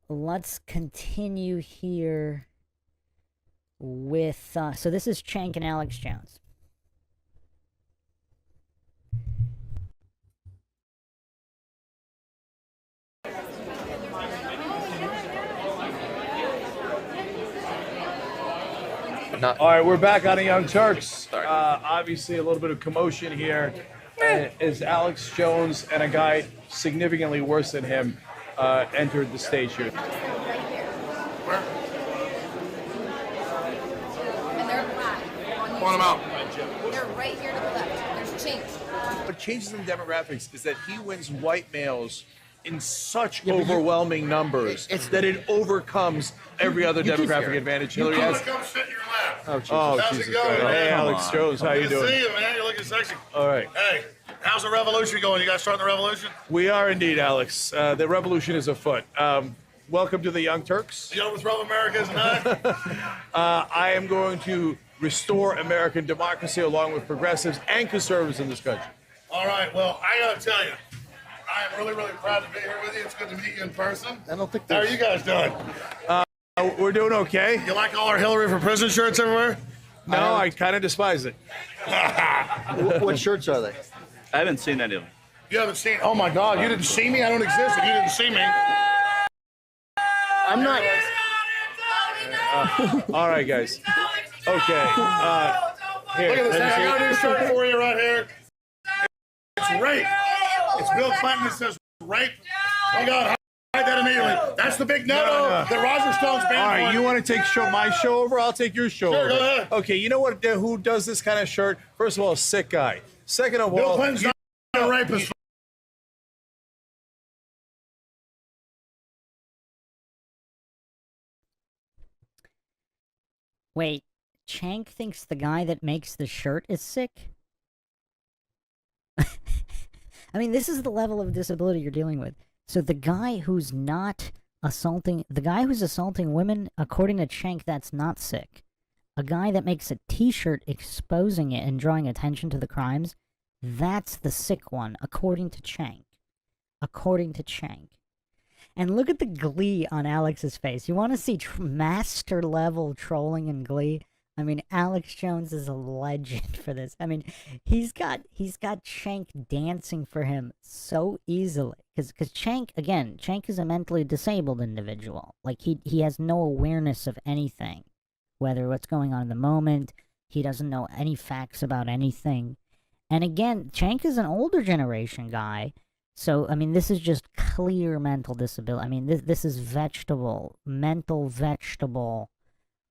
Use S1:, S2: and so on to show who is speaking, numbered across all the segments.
S1: let's continue here with, so this is Cenk and Alex Jones.
S2: All right, we're back on the Young Turks. Obviously, a little bit of commotion here as Alex Jones and a guy significantly worse than him entered the stage here.
S3: Where? And they're black. Point them out. They're right here to the left. There's change.
S2: What changes in demographics is that he wins white males in such overwhelming numbers that it overcomes every other demographic advantage Hillary has.
S3: Come sit in your lap.
S2: Oh,
S3: How's
S2: Jesus
S3: it going?
S2: Christ. Hey, Alex Jones, how you
S3: Good to
S2: doing?
S3: see you, man. You're looking sexy.
S2: All right.
S3: Hey, how's the revolution going? You guys starting the revolution?
S2: We are indeed, Alex. The revolution is afoot. Welcome to the Young Turks.
S3: You know what's wrong with America is not?
S2: I am going to restore American democracy along with progressives and conservatives in this country.
S3: All right, well, I got to tell you, I am really, really proud to be here with you. It's good to meet you in person.
S2: I don't think
S3: How are you guys doing?
S2: we're doing okay.
S3: You like all our Hillary for Prison shirts everywhere?
S2: No, I kind of despise it.
S4: What shirts are they?
S5: I haven't seen any of them.
S3: You haven't seen, oh my God, you didn't see me? I don't exist if you didn't see me.
S4: I'm not.
S2: All right, guys. Okay. Here,
S3: Look at this.
S2: let me
S3: I
S2: see.
S3: got a new shirt for you right here. It's rape. It's Bill Clinton that says rape. Oh God, hide that immediately. That's the big no-no that Roger Stone's banned.
S2: All right, you want to take my show over? I'll take your show
S3: Sure,
S2: over.
S3: go ahead.
S2: Okay, you know what? Who does this kind of shirt? First of all, a sick guy. Second of
S3: Bill
S2: all,
S3: Clinton's not a rapist.
S1: Wait, Cenk thinks the guy that makes the shirt is sick? I mean, this is the level of disability you're dealing with. So the guy who's not assaulting, the guy who's assaulting women, according to Cenk, that's not sick. A guy that makes a t-shirt exposing it and drawing attention to the crimes, that's the sick one, according to Cenk. According to Cenk. And look at the glee on Alex's face. You want to see master level trolling and glee? I mean, Alex Jones is a legend for this. I mean, he's got Cenk dancing for him so easily. Because Cenk, again, Cenk is a mentally disabled individual. Like, he has no awareness of anything. Whether what's going on in the moment, he doesn't know any facts about anything. And again, Cenk is an older generation guy. So, I mean, this is just clear mental disability. I mean, this is mental vegetable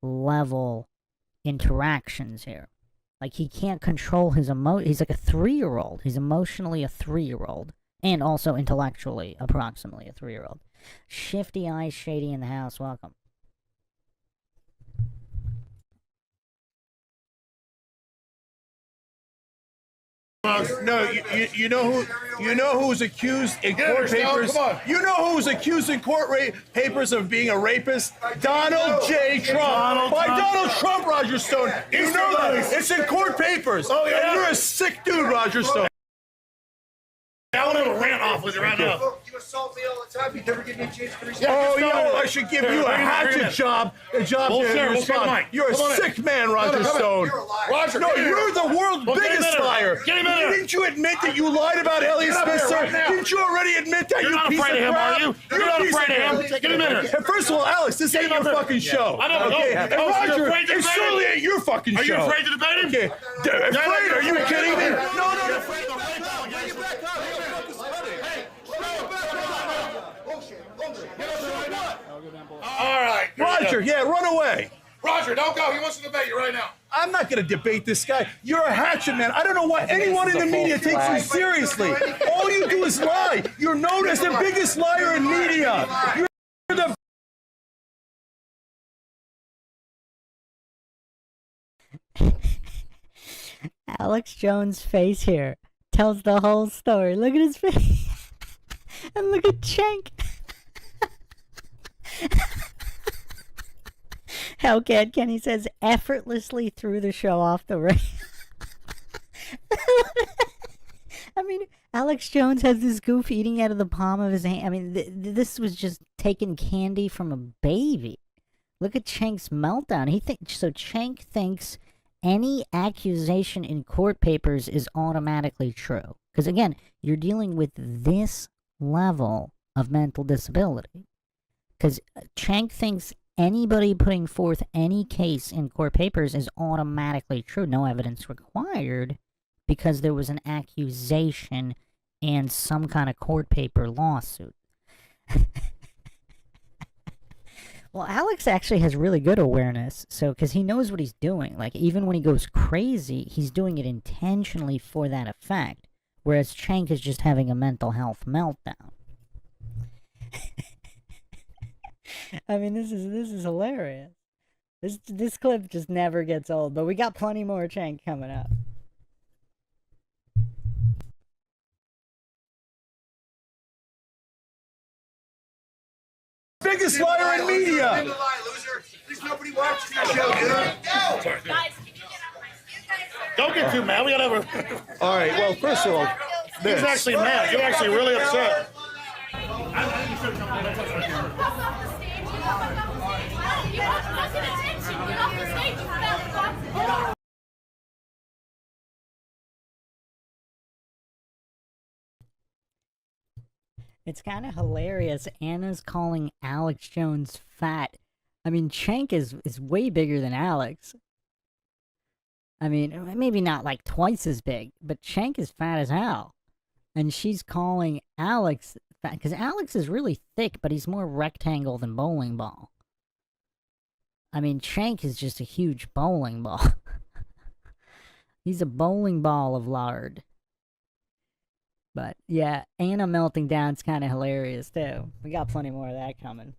S1: level interactions here. Like, he can't control his he's like a 3-year-old. He's emotionally a 3-year-old. And also intellectually, approximately a 3-year-old. Shifty Eyes Shady in the house, welcome.
S2: No, you know who's accused in court papers. You know who's accused in court papers of being a rapist? Donald J. Trump. Donald Trump, Roger Stone. You know that. It's in court papers. Oh yeah. And you're a sick dude, Roger Stone.
S3: I want to have a rant off with you right now.
S4: You assault me all the time. You never give me a chance to respond.
S2: Oh, yeah, well, I should give you a hatchet job. A job to respond. You're a sick man, Roger Stone.
S4: You're a liar.
S3: Roger,
S2: No, you're the world's biggest liar.
S3: Didn't
S2: you admit that you lied about Elliot Spitzer? Didn't you already admit that,
S3: You're
S2: you
S3: not
S2: piece
S3: afraid
S2: of
S3: of him,
S2: crap?
S3: are you? You're not afraid of him. Get him in here.
S2: And first of all, Alex, this ain't your fucking show.
S3: I know.
S2: Okay,
S3: Oh,
S2: and
S3: so you're
S2: Roger,
S3: afraid to
S2: it
S3: debate
S2: certainly
S3: him?
S2: ain't your fucking show.
S3: Are you afraid to debate him?
S2: Okay, afraid? Are you kidding me? No.
S3: All right.
S2: Roger, yeah, run away.
S3: Roger, don't go. He wants to debate you right now.
S2: I'm not going to debate this guy. You're a hatchet man. I don't know why anyone in the media takes you seriously. All you do is lie. You're known as the biggest liar in media. You're the
S1: Alex Jones' face here tells the whole story. Look at his face. And look at Cenk. Hellcat Kenny says effortlessly threw the show off the rails. I mean, Alex Jones has this goof eating out of the palm of his hand. I mean, this was just taking candy from a baby. Look at Cenk's meltdown. So Cenk thinks any accusation in court papers is automatically true. Because again, you're dealing with this level of mental disability. Because Cenk thinks anybody putting forth any case in court papers is automatically true. No evidence required because there was an accusation and some kind of court paper lawsuit. Well, Alex actually has really good awareness, so because he knows what he's doing. Like, even when he goes crazy, he's doing it intentionally for that effect, whereas Cenk is just having a mental health meltdown. I mean, this is hilarious. This clip just never gets old, but we got plenty more Cenk coming up.
S2: Biggest liar in media.
S4: There's nobody watching that show, dude.
S3: Don't get too mad. We gotta have a.
S2: All right. Well, first of all,
S3: He's actually mad. You're actually really upset.
S1: It's kind of hilarious. Anna's calling Alex Jones fat. I mean, Cenk is way bigger than Alex. I mean, maybe not like twice as big, but Cenk is fat as hell. And she's calling Alex fat, because Alex is really thick, but he's more rectangle than bowling ball. I mean, Cenk is just a huge bowling ball. He's a bowling ball of lard. But yeah, Anna melting down's kind of hilarious too. We got plenty more of that coming.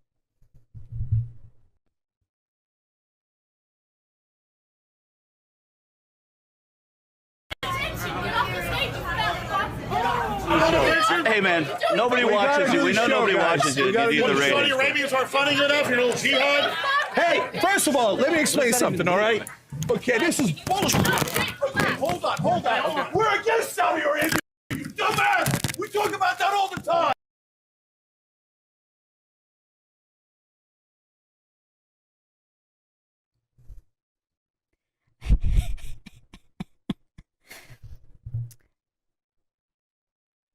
S5: Hey man, nobody watches you. We know nobody watches you. You need the
S3: Saudi
S5: ratings.
S3: Arabians aren't funny enough. Your little jihad.
S2: hey, first of all, let me explain something. All right. Okay, this is bullshit. Okay, hold on. We're against Saudi Arabia. You dumbass. We talk about that all the time.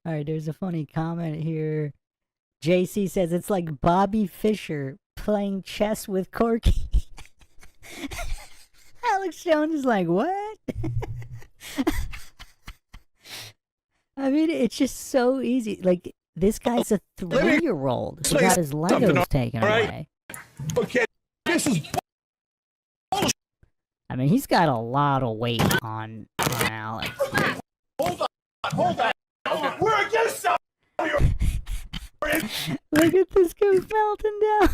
S1: Alright, there's a funny comment here. JC says it's like Bobby Fischer playing chess with Corky. Alex Jones is like, what? I mean, it's just so easy. Like, this guy's a 3-year-old who got his Legos taken away.
S2: Okay, this is bullshit.
S1: I mean, he's got a lot of weight on Alex.
S2: Hold on. We're against Saudi Arabia.
S1: Look at this guy melting down.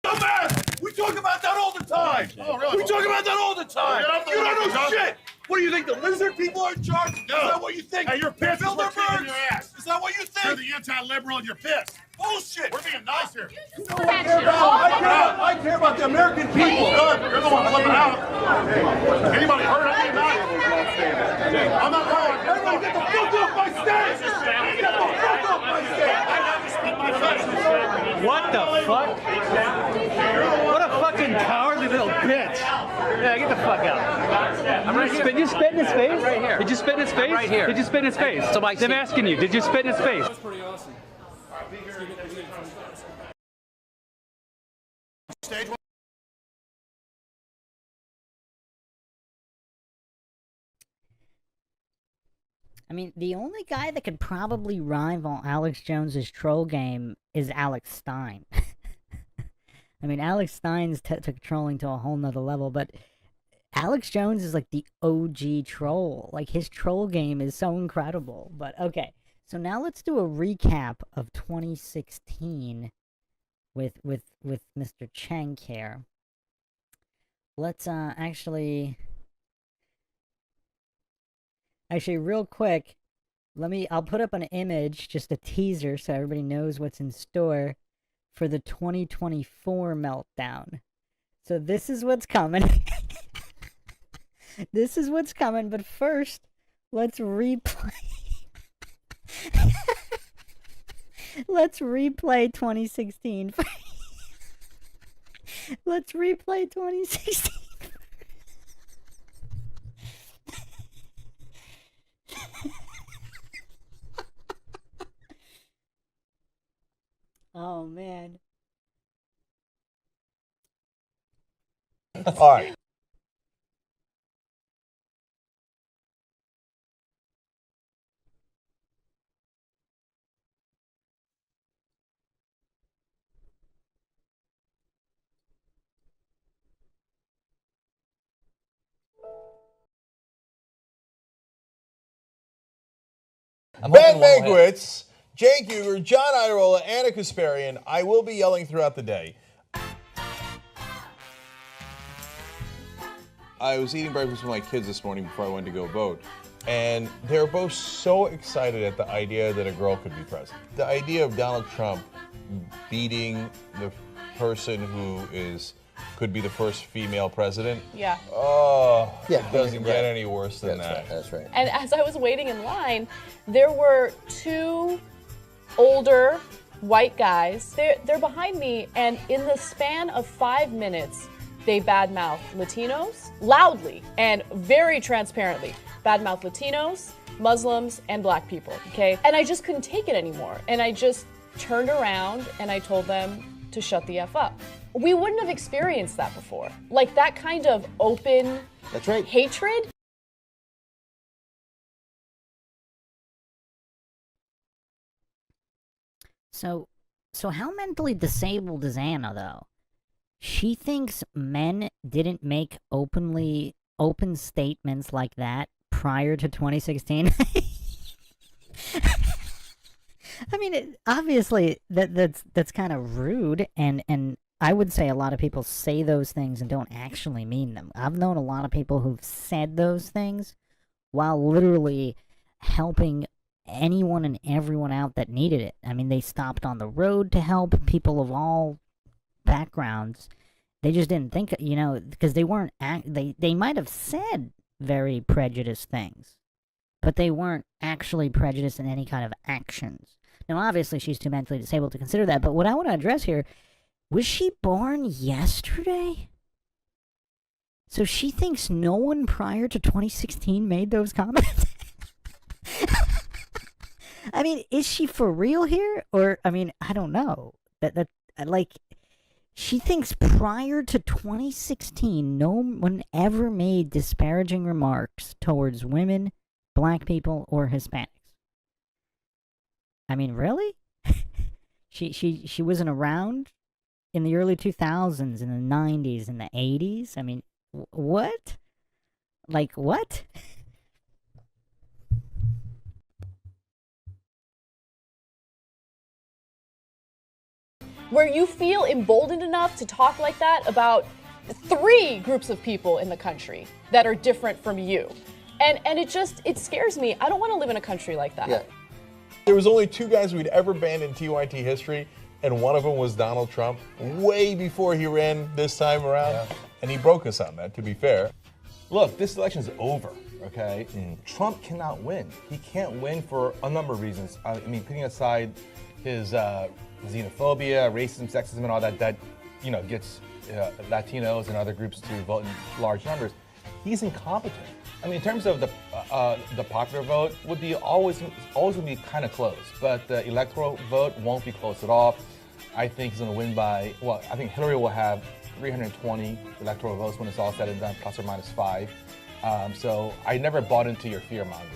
S2: Dumbass! We talk about that all the time.
S3: Oh, really?
S2: We talk about that all the time.
S3: Get
S2: You
S3: off the
S2: don't know
S3: lizard,
S2: shit. What do you think? The lizard people are in charge?
S3: No.
S2: Is that what you think?
S3: Hey, you're pissed. We're kicking
S2: Bilderbergs?
S3: your ass.
S2: Is that what you
S3: You're
S2: think?
S3: the anti-liberal and you're pissed.
S2: Bullshit.
S3: We're being nice here.
S2: I care about the American people.
S3: Good. You're the one flipping out. Anybody hurt? I'm not going.
S2: Everybody get the fuck off my stage! Get the fuck off my stage!
S6: What the fuck? What a fucking cowardly little bitch. Yeah, get the fuck out. I'm right here. Did you spit in his face? Right here. Did you spit in his face? Right here. Did you spit in his face? So I'm asking you, did you spit in his face? That's pretty awesome.
S3: Stage one.
S1: I mean, the only guy that could probably rival Alex Jones's troll game is Alex Stein. I mean, Alex Stein's took trolling to a whole nother level, but Alex Jones is like the OG troll. Like, his troll game is so incredible. But okay, so now let's do a recap of 2016 with Mr. Cenk here. Let's actually real quick, I'll put up an image, just a teaser so everybody knows what's in store for the 2024 meltdown. So this is what's coming. This is what's coming, but first, let's replay. Let's replay 2016. Let's replay 2016. Oh, man.
S7: All right. Ben Mankiewicz, Cenk Uygur, John Idarola, Anna Kasparian. I will be yelling throughout the day. I was eating breakfast with my kids this morning before I went to go vote, and they're both so excited at the idea that a girl could be president. The idea of Donald Trump beating the person who could be the first female president.
S8: Yeah.
S7: Oh,
S9: Yeah,
S7: it doesn't
S9: right.
S7: get any worse than
S9: That's
S7: that.
S9: right. That's right.
S8: And as I was waiting in line, there were two older white guys. They're behind me, and in the span of 5 minutes, they badmouth Latinos loudly and very transparently. Badmouth Latinos, Muslims, and black people, okay? And I just couldn't take it anymore. And I just turned around and I told them to shut the F up. We wouldn't have experienced that before. Like that kind of open
S9: That's right.
S8: hatred.
S1: So how mentally disabled is Anna, though? She thinks men didn't make open statements like that prior to 2016. I mean, obviously that's kind of rude, and I would say a lot of people say those things and don't actually mean them. I've known a lot of people who've said those things while literally helping anyone and everyone out that needed it. I mean, they stopped on the road to help people of all backgrounds. They just didn't think, because they weren't, they might have said very prejudiced things, but they weren't actually prejudiced in any kind of actions. Now, obviously, she's too mentally disabled to consider that, but what I want to address here, was she born yesterday? So she thinks no one prior to 2016 made those comments? I mean, is she for real here? Or, I mean, I don't know. She thinks prior to 2016, no one ever made disparaging remarks towards women, black people, or Hispanics. I mean, really? She wasn't around in the early 2000s, in the 90s, in the 80s? I mean, what? Like, what?
S8: Where you feel emboldened enough to talk like that about 3 groups of people in the country that are different from you. And it scares me. I don't want to live in a country like that.
S9: Yeah.
S7: There was only 2 guys we'd ever banned in TYT history, and one of them was Donald Trump, way before he ran this time around, and he broke us on that, to be fair.
S10: Look, this election is over, okay? Trump cannot win. He can't win for a number of reasons. I mean, putting aside his xenophobia, racism, sexism, and all that gets Latinos and other groups to vote in large numbers. He's incompetent. I mean, in terms of the popular vote, would be always going to be kind of close, but the electoral vote won't be close at all. I think he's going to win by, I think Hillary will have 320 electoral votes when it's all said and done, plus or minus 5. So I never bought into your fear-mongering.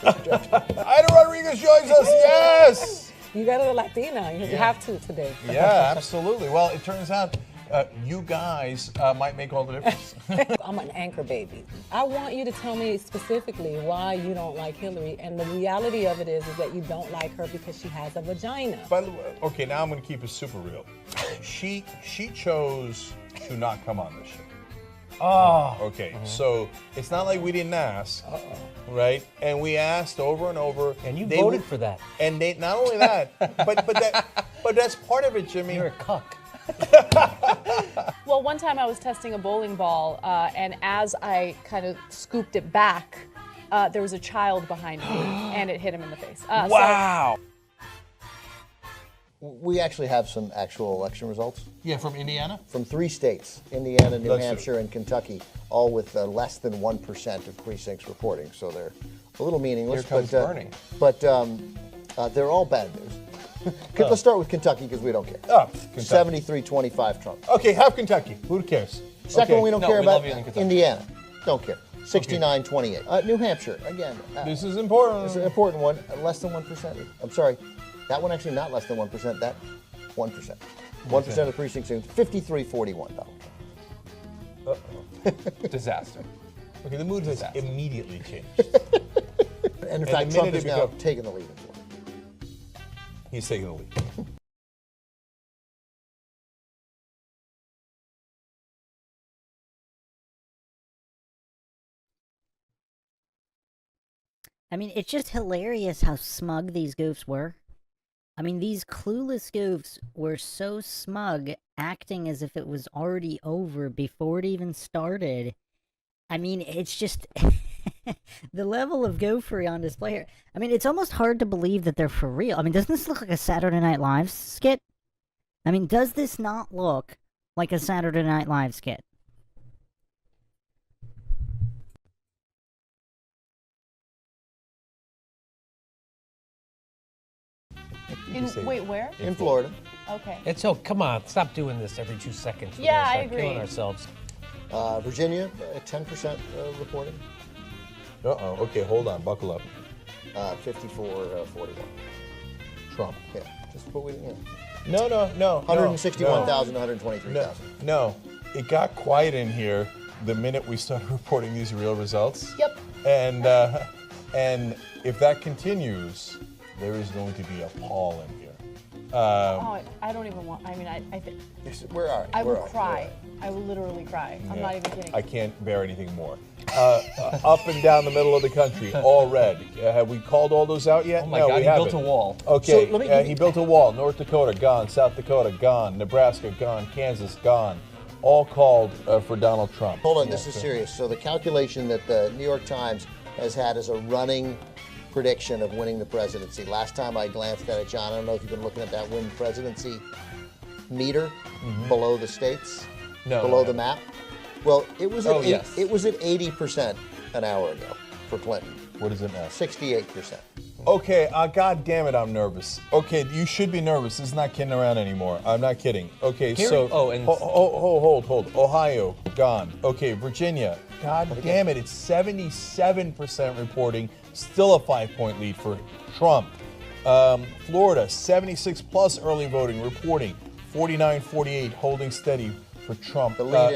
S7: Ida Rodriguez joins us, yes!
S11: You got a Latina. You have to today.
S7: Yeah, absolutely. Well, it turns out you guys might make all the difference.
S11: I'm an anchor baby. I want you to tell me specifically why you don't like Hillary, and the reality of it is that you don't like her because she has a vagina.
S7: By the way, okay, now I'm going to keep it super real. She chose to not come on this show.
S10: Oh.
S7: Okay, so it's not like we didn't ask, right? And we asked over and over.
S6: And you voted for that.
S7: And they not only that, but that's part of it, Jimmy.
S6: You're a cuck.
S8: Well, one time I was testing a bowling ball, and as I kind of scooped it back, there was a child behind me, and it hit him in the face.
S5: Wow.
S9: We actually have some actual election results.
S7: Yeah, from Indiana?
S9: From 3 states, Indiana, New
S7: Let's see.
S9: Hampshire, and Kentucky, all with less than 1% of precincts reporting. So they're a little meaningless.
S10: Here comes Bernie.
S9: But they're all bad news. Let's start with Kentucky because we don't care.
S7: Oh, Kentucky.
S9: 73-25 Trump.
S7: Okay, have Kentucky. Who cares?
S9: Second
S7: Okay.
S9: one we don't
S10: No,
S9: care
S10: we
S9: about,
S10: love you in Kentucky.
S9: Indiana. Don't care. 69-28. New Hampshire, again.
S7: This is important.
S9: This is an important one. Less than 1%. I'm sorry. That one actually not less than 1%. That 1%. 1% of the precincts. 53-41.
S10: Disaster.
S7: Okay, the mood has immediately changed.
S9: And in
S7: the
S9: fact, Trump
S7: minute
S9: is
S7: it
S9: now
S7: become-
S9: taking the lead in Florida.
S7: He's taking the lead.
S1: I mean, it's just hilarious how smug these goofs were. I mean, these clueless goofs were so smug, acting as if it was already over before it even started. I mean, it's just the level of gophery on display here. I mean, it's almost hard to believe that they're for real. I mean, doesn't this look like a Saturday Night Live skit? I mean, does this not look like a Saturday Night Live skit?
S8: Wait, where?
S9: In Florida.
S8: Okay.
S12: It's so come on, stop doing this every 2 seconds. We're
S8: Yeah,
S12: gonna
S8: I
S12: start killing
S8: agree.
S12: ourselves.
S9: Virginia, 10% reporting.
S7: Uh-oh. Okay, hold on. Buckle up.
S9: 54-41.
S7: Trump.
S9: Yeah, just what we,
S7: No.
S9: 161,000 to 123,000.
S7: No. It got quiet in here the minute we started reporting these real results.
S8: Yep.
S7: And if that continues, there is going to be a Paul in here.
S8: Oh, I don't even want. I mean, I think
S9: Where are you?
S8: I
S9: Where
S8: will
S9: are you?
S8: cry. I will literally cry. I'm not even kidding.
S7: I can't bear anything more. Up and down the middle of the country, all red. Have we called all those out yet?
S10: Oh my
S7: no,
S10: God,
S7: we
S10: he
S7: haven't.
S10: built a wall.
S7: Okay,
S9: So let me-
S7: he built a wall. North Dakota, gone. South Dakota, gone. Nebraska, gone. Kansas, gone. All called for Donald Trump.
S9: Hold on, this is serious. So the calculation that the New York Times has had as a running prediction of winning the presidency. Last time I glanced at it, John, I don't know if you've been looking at that win presidency meter below the states,
S10: No,
S9: below
S10: no,
S9: the
S10: no.
S9: map. Well, it was at
S10: Oh, yes.
S9: it was at 80% an hour ago for Clinton.
S7: What is it now?
S9: 68%.
S7: Okay, God damn it, I'm nervous. Okay, you should be nervous. This is not kidding around anymore. I'm not kidding. Okay,
S10: Here-
S7: so
S10: oh, and-
S7: hold. Ohio, gone. Okay, Virginia, God damn it, it's 77% reporting, still a 5-point lead for Trump. Florida, 76 plus early voting reporting, 49-48 holding steady for Trump.
S9: The lead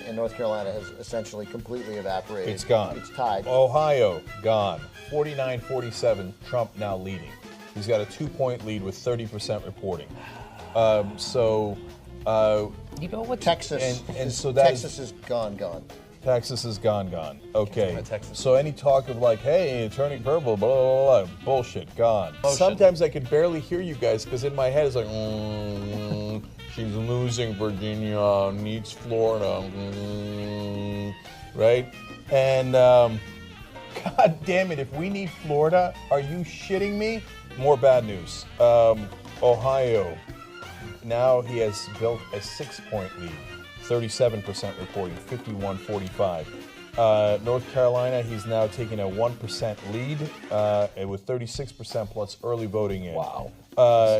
S9: in North Carolina has essentially completely evaporated.
S7: It's gone.
S9: It's tied.
S7: Ohio, gone. 49-47, Trump now leading. He's got a 2-point lead with 30% reporting.
S12: You know what?
S9: Texas,
S7: and so that
S9: Texas is gone.
S7: Texas is gone. Okay.
S10: about Texas.
S7: So any talk of like, hey, turning purple, blah, blah, blah, bullshit, gone. Sometimes I could barely hear you guys because in my head it's like, she's losing Virginia, needs Florida, right? And God damn it, if we need Florida, are you shitting me? More bad news. Ohio, now he has built a 6-point lead. 37% reporting, 51-45. North Carolina, he's now taking a 1% lead and with 36% plus early voting in.
S10: Wow.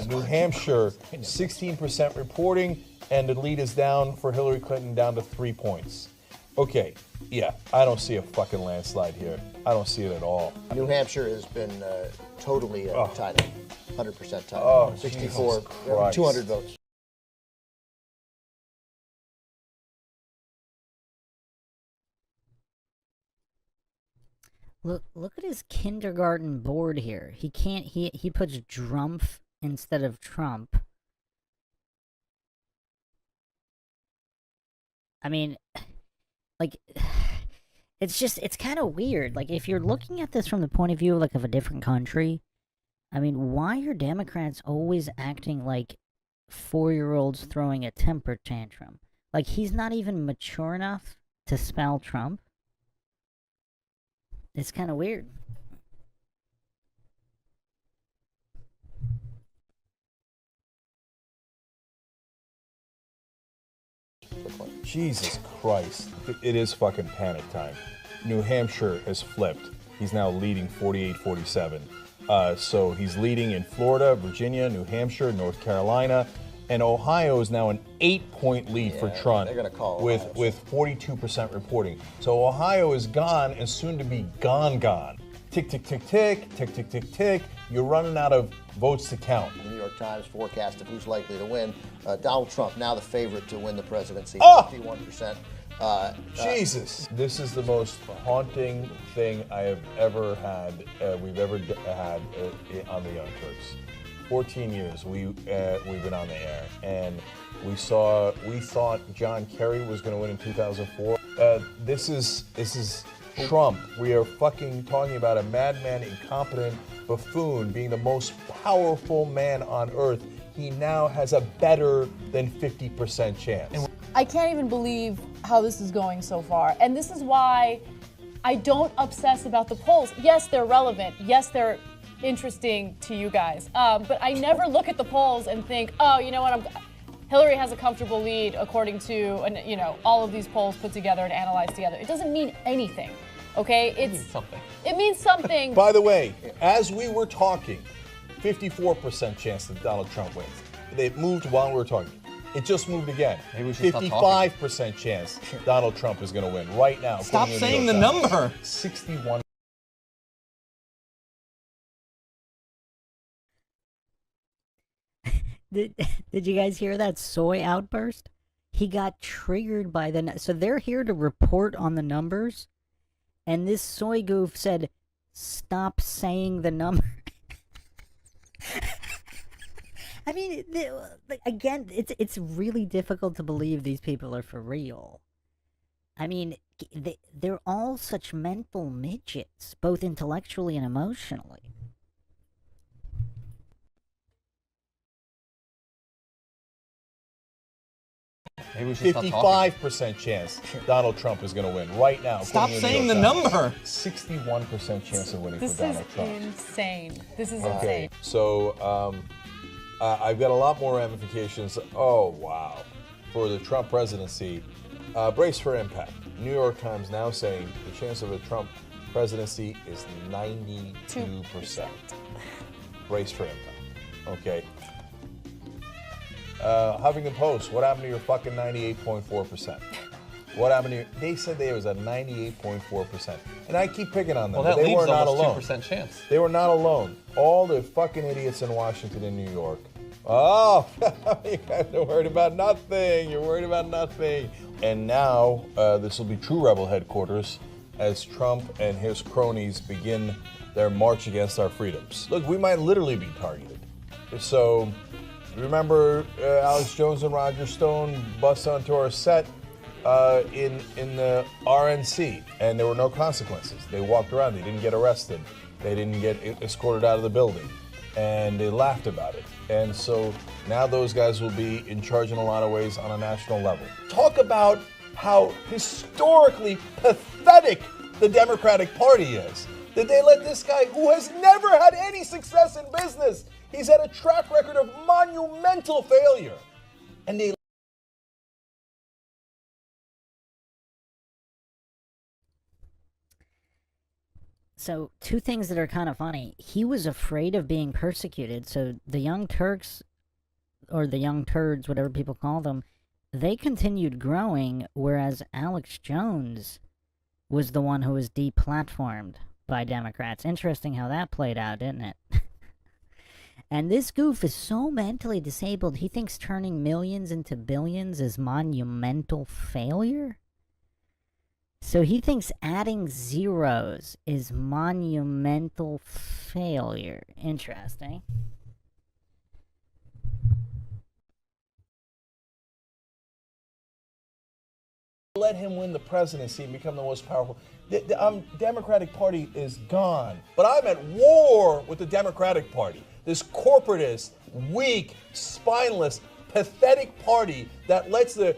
S7: New Hampshire, 16% reporting, and the lead is down for Hillary Clinton down to 3 points. Okay, yeah, I don't see a fucking landslide here. I don't see it at all.
S9: New Hampshire has been totally tied up, 100% tied.
S7: Oh,
S9: 64,
S7: Jesus Christ.
S9: 200 votes.
S1: Look at his kindergarten board here. He can't. He puts Drumpf instead of Trump. I mean, like, it's kind of weird. Like, if you're looking at this from the point of view of a different country, I mean, why are Democrats always acting like 4-year-olds throwing a temper tantrum. Like, he's not even mature enough to spell Trump. It's kind of weird.
S7: Jesus Christ. It is fucking panic time. New Hampshire has flipped. He's now leading 48-47. So he's leading in Florida, Virginia, New Hampshire, North Carolina, and Ohio is now an 8-point lead for Trump.
S9: They're going to call
S7: with 42% reporting. So Ohio is gone and soon to be gone. Tick, tick, tick, tick, tick, tick, tick, tick. You're running out of votes to count.
S9: The New York Times forecast of who's likely to win. Donald Trump, now the favorite to win the presidency, 51%.
S7: Jesus. This is the most haunting thing I have ever had, we've ever had on the Young Turks. 14 years we've been on the air, and we thought John Kerry was going to win in 2004. This is Trump. We are fucking talking about a madman, incompetent buffoon being the most powerful man on earth. He now has a better than 50% chance.
S8: I can't even believe how this is going so far. And this is why I don't obsess about the polls. Yes, they're relevant. Yes, they're interesting to you guys. But I never look at the polls and think, oh, you know what, Hillary has a comfortable lead according to, all of these polls put together and analyzed together. It doesn't mean anything, okay? It means something. It means something.
S7: By the way, as we were talking, 54% chance that Donald Trump wins. It moved while we were talking. It just moved again. 55% chance Donald Trump is going to win right now.
S12: Stop saying the number.
S7: 61.
S1: Did you guys hear that soy outburst? He got triggered by so they're here to report on the numbers, and this soy goof said, "Stop saying the number." I mean, again, it's really difficult to believe these people are for real. I mean, they're all such mental midgets, both intellectually and emotionally.
S10: Maybe we should stop talking.
S7: 55% chance Donald Trump is going to win right now.
S12: Stop saying the number.
S7: 61% chance of winning for Donald Trump.
S8: This is insane. This is
S7: Okay,
S8: insane.
S7: so I've got a lot more ramifications. Oh, wow. For the Trump presidency, brace for impact. New York Times now saying the chance of a Trump presidency is 92%. Brace for impact. Okay. Huffington Post, what happened to your fucking 98.4%? What happened to your... They said there was a 98.4%. And I keep picking on them.
S10: Well, that
S7: they
S10: leaves
S7: were not
S10: almost
S7: alone.
S10: 2% chance.
S7: They were not alone. All the fucking idiots in Washington and New York. Oh, you guys are worried about nothing. You're worried about nothing. And now this will be true rebel headquarters as Trump and his cronies begin their march against our freedoms. Look, we might literally be targeted. So... Remember Alex Jones and Roger Stone bust onto our set in the RNC, and there were no consequences. They walked around. They didn't get arrested. They didn't get escorted out of the building, and they laughed about it. And so now those guys will be in charge in a lot of ways on a national level. Talk about how historically pathetic the Democratic Party is. That they let this guy, who has never had any success in business, he's had a track record of monumental failure. And they...
S1: So, two things that are kind of funny. He was afraid of being persecuted, so the Young Turks, or the Young Turds, whatever people call them, they continued growing, whereas Alex Jones was the one who was deplatformed by Democrats. Interesting how that played out, didn't it? And this goof is so mentally disabled, he thinks turning millions into billions is monumental failure? So he thinks adding zeros is monumental failure. Interesting.
S7: Let him win the presidency and become the most powerful. The Democratic Party is gone. But I'm at war with the Democratic Party. This corporatist, weak, spineless, pathetic party that lets the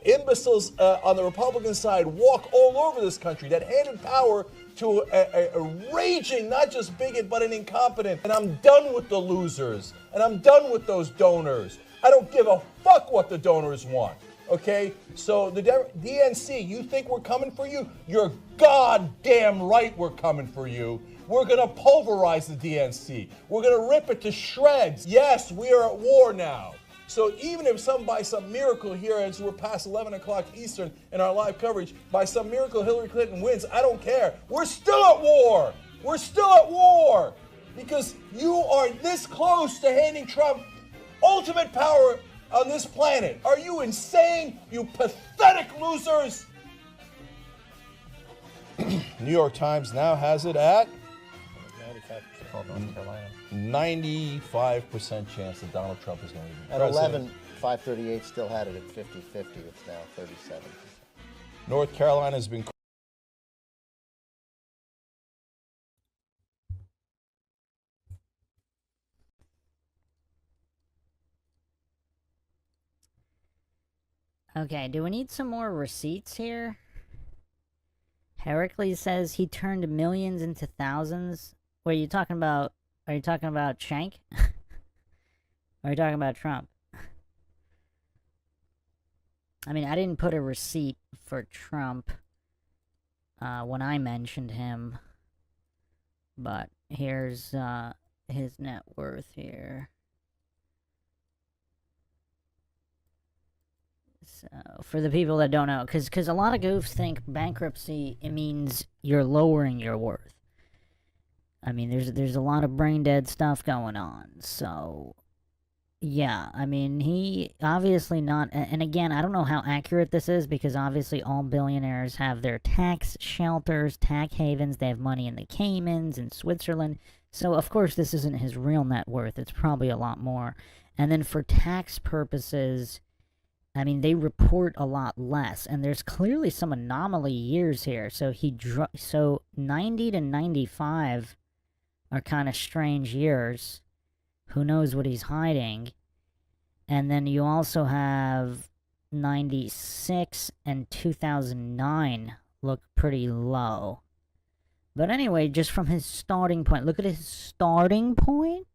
S7: imbeciles on the Republican side walk all over this country, that handed power to a raging, not just bigot, but an incompetent. And I'm done with the losers. And I'm done with those donors. I don't give a fuck what the donors want. Okay? So the DNC, you think we're coming for you? You're goddamn right we're coming for you. We're going to pulverize the DNC. We're going to rip it to shreds. Yes, we are at war now. So even if by some miracle here, as we're past 11 o'clock Eastern in our live coverage, by some miracle Hillary Clinton wins, I don't care. We're still at war. We're still at war. Because you are this close to handing Trump ultimate power on this planet. Are you insane, you pathetic losers? New York Times now has it at 95% chance that Donald Trump is going to be
S9: At
S7: president.
S9: 11, 538 still had it at 50-50. It's now 37%.
S7: North Carolina has been
S1: Okay, do we need some more receipts here? Heracles says he turned millions into thousands. What are you talking about? Are you talking about Cenk? Or are you talking about Trump? I mean, I didn't put a receipt for Trump when I mentioned him. But here's his net worth here. So, for the people that don't know, because a lot of goofs think bankruptcy, it means you're lowering your worth. I mean, there's a lot of brain dead stuff going on. So, yeah, I mean, he obviously not, and again, I don't know how accurate this is, because obviously all billionaires have their tax shelters, tax havens, they have money in the Caymans and Switzerland. So, of course, this isn't his real net worth. It's probably a lot more. And then for tax purposes, I mean, they report a lot less, and there's clearly some anomaly years here. So so 90 to 95 are kind of strange years. Who knows what he's hiding? And then you also have 96 and 2009 look pretty low. But anyway, just from his starting point, look at his starting point,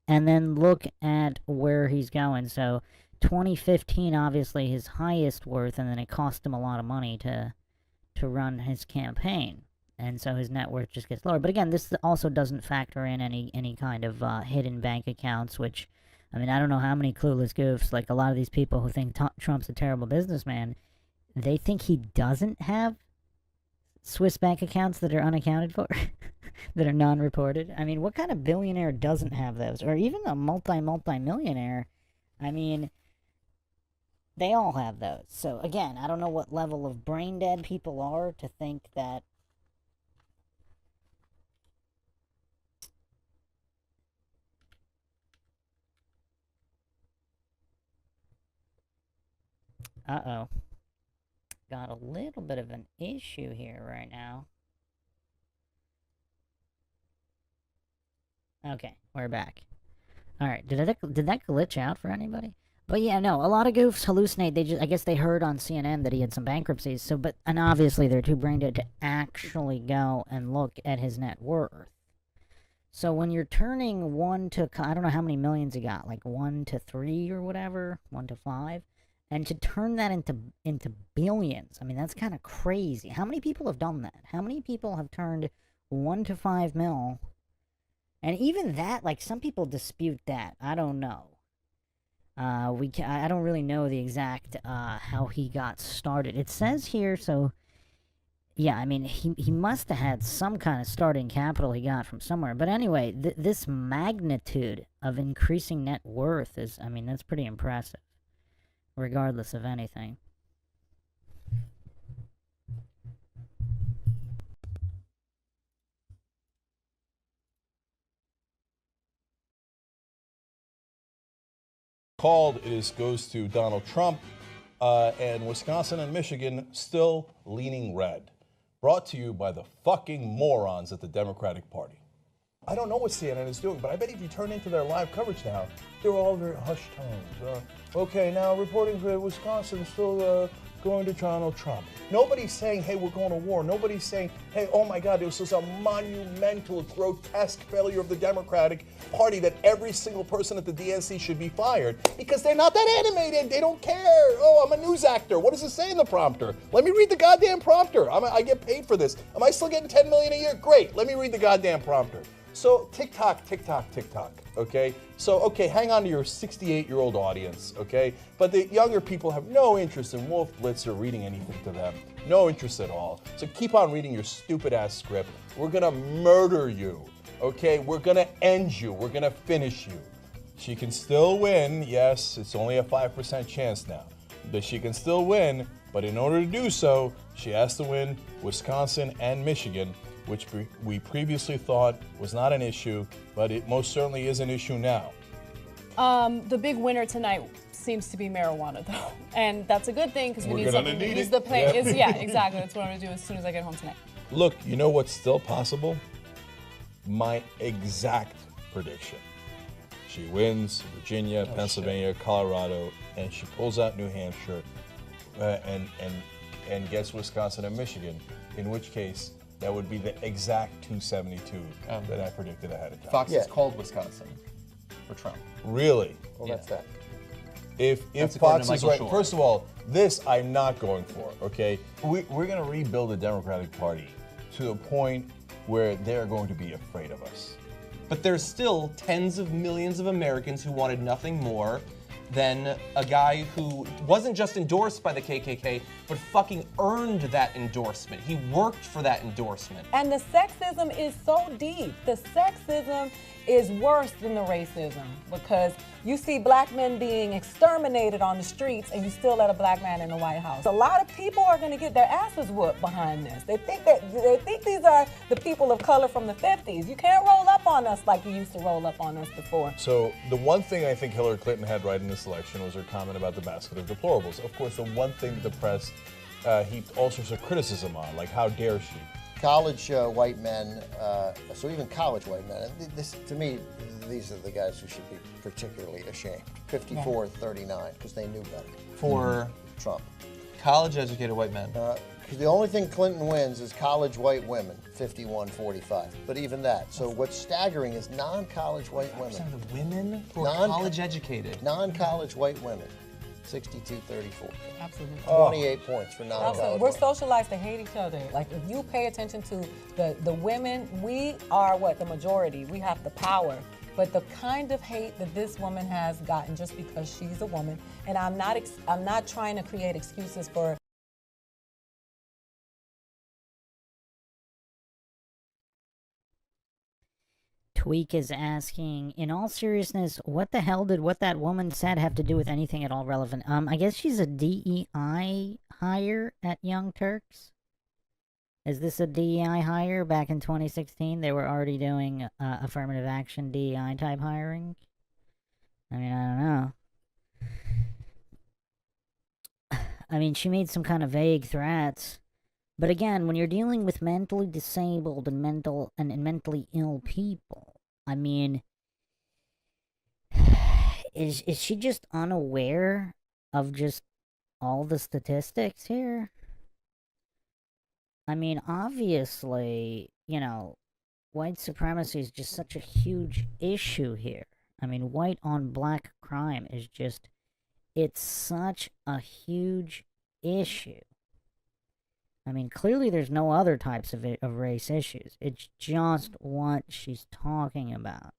S1: and then look at where he's going. So 2015, obviously his highest worth, and then it cost him a lot of money to run his campaign, and so his net worth just gets lower. But again, this also doesn't factor in any kind of hidden bank accounts, which, I mean, I don't know how many clueless goofs, like a lot of these people who think Trump's a terrible businessman, they think he doesn't have Swiss bank accounts that are unaccounted for, that are non-reported. I mean, what kind of billionaire doesn't have those? Or even a multi-millionaire? I mean, they all have those. So, again, I don't know what level of brain dead people are to think that uh-oh. Got a little bit of an issue here right now. Okay, we're back. Alright, did that glitch out for anybody? But yeah, no, a lot of goofs hallucinate. I guess they heard on CNN that he had some bankruptcies. So, and obviously they're too brain dead to actually go and look at his net worth. So when you're turning 1 to, I don't know how many millions he got, like 1 to 3 or whatever, 1 to 5, and to turn that into billions, I mean, that's kind of crazy. How many people have done that? How many people have turned 1 to 5 mil? And even that, like, some people dispute that. I don't know. I don't really know the exact how he got started. It says here, so yeah, I mean, he must have had some kind of starting capital he got from somewhere. But anyway, this magnitude of increasing net worth is, I mean, that's pretty impressive, regardless of anything.
S7: Called goes to Donald Trump, and Wisconsin and Michigan still leaning red. Brought to you by the fucking morons at the Democratic Party. I don't know what CNN is doing, but I bet if you turn into their live coverage now, they're all very hushed tones. Okay, now reporting for Wisconsin, still going to Donald Trump. Nobody's saying, hey, we're going to war. Nobody's saying, hey, oh my God, this was a monumental, grotesque failure of the Democratic Party that every single person at the DNC should be fired, because they're not that animated. They don't care. Oh, I'm a news actor. What does it say in the prompter? Let me read the goddamn prompter. I get paid for this. Am I still getting $10 million a year? Great. Let me read the goddamn prompter. So TikTok, okay? So, okay, hang on to your 68-year-old audience, okay? But the younger people have no interest in Wolf Blitzer reading anything to them. No interest at all. So keep on reading your stupid-ass script. We're gonna murder you, okay? We're gonna end you. We're gonna finish you. She can still win. Yes, it's only a 5% chance now. But she can still win, but in order to do so, she has to win Wisconsin and Michigan, which we previously thought was not an issue, but it most certainly is an issue now.
S8: The big winner tonight seems to be marijuana, though, and that's a good thing because we need
S7: gonna
S8: something
S7: need
S8: to ease
S7: it.
S8: the pain.
S7: Yep.
S8: Yeah, exactly. That's what I'm gonna do as soon as I get home tonight.
S7: Look, you know what's still possible? My exact prediction. She wins Virginia, Pennsylvania, Colorado, and she pulls out New Hampshire, and gets Wisconsin and Michigan, in which case that would be the exact 272 that I predicted ahead of time.
S12: Fox has called Wisconsin for Trump.
S7: Really?
S9: Well, that's that.
S7: If Fox is right, first of all, this I'm not going for, okay? We're going to rebuild the Democratic Party to the point where they're going to be afraid of us.
S12: But there's still tens of millions of Americans who wanted nothing more than a guy who wasn't just endorsed by the KKK, but fucking earned that endorsement. He worked for that endorsement.
S11: And the sexism is so deep. The sexism is worse than the racism, because you see black men being exterminated on the streets and you still let a black man in the White House. A lot of people are going to get their asses whooped behind this. They think these are the people of color from the 50s. You can't roll up on us like you used to roll up on us before.
S7: So the one thing I think Hillary Clinton had right in this election was her comment about the basket of deplorables. Of course, the one thing that the press heaped all sorts of criticism on, like how dare she.
S9: College white men, so even college white men, this, to me, these are the guys who should be particularly ashamed. 54-39, because they knew better.
S12: For
S9: Trump.
S12: College-educated white men.
S9: Because the only thing Clinton wins is college white women, 51-45. But even that. So what's staggering is non-college white women.
S12: The women who are college-educated.
S9: Non-college white women. 62-34.
S11: Absolutely.
S9: 28 points for non-college.
S11: We're socialized to hate each other. Like, if you pay attention to the women, we are the majority. We have the power. But the kind of hate that this woman has gotten just because she's a woman, and I'm not trying to create excuses for.
S1: Tweak is asking, in all seriousness, what the hell did what that woman said have to do with anything at all relevant? I guess she's a DEI hire at Young Turks. Is this a DEI hire? Back in 2016, they were already doing affirmative action DEI type hiring. I mean, I don't know. I mean, she made some kind of vague threats. But again, when you're dealing with mentally disabled and mentally ill people, I mean, is she just unaware of just all the statistics here? I mean, obviously, you know, white supremacy is just such a huge issue here. I mean, white on black crime is just, it's such a huge issue. I mean, clearly there's no other types of race issues. It's just what she's talking about.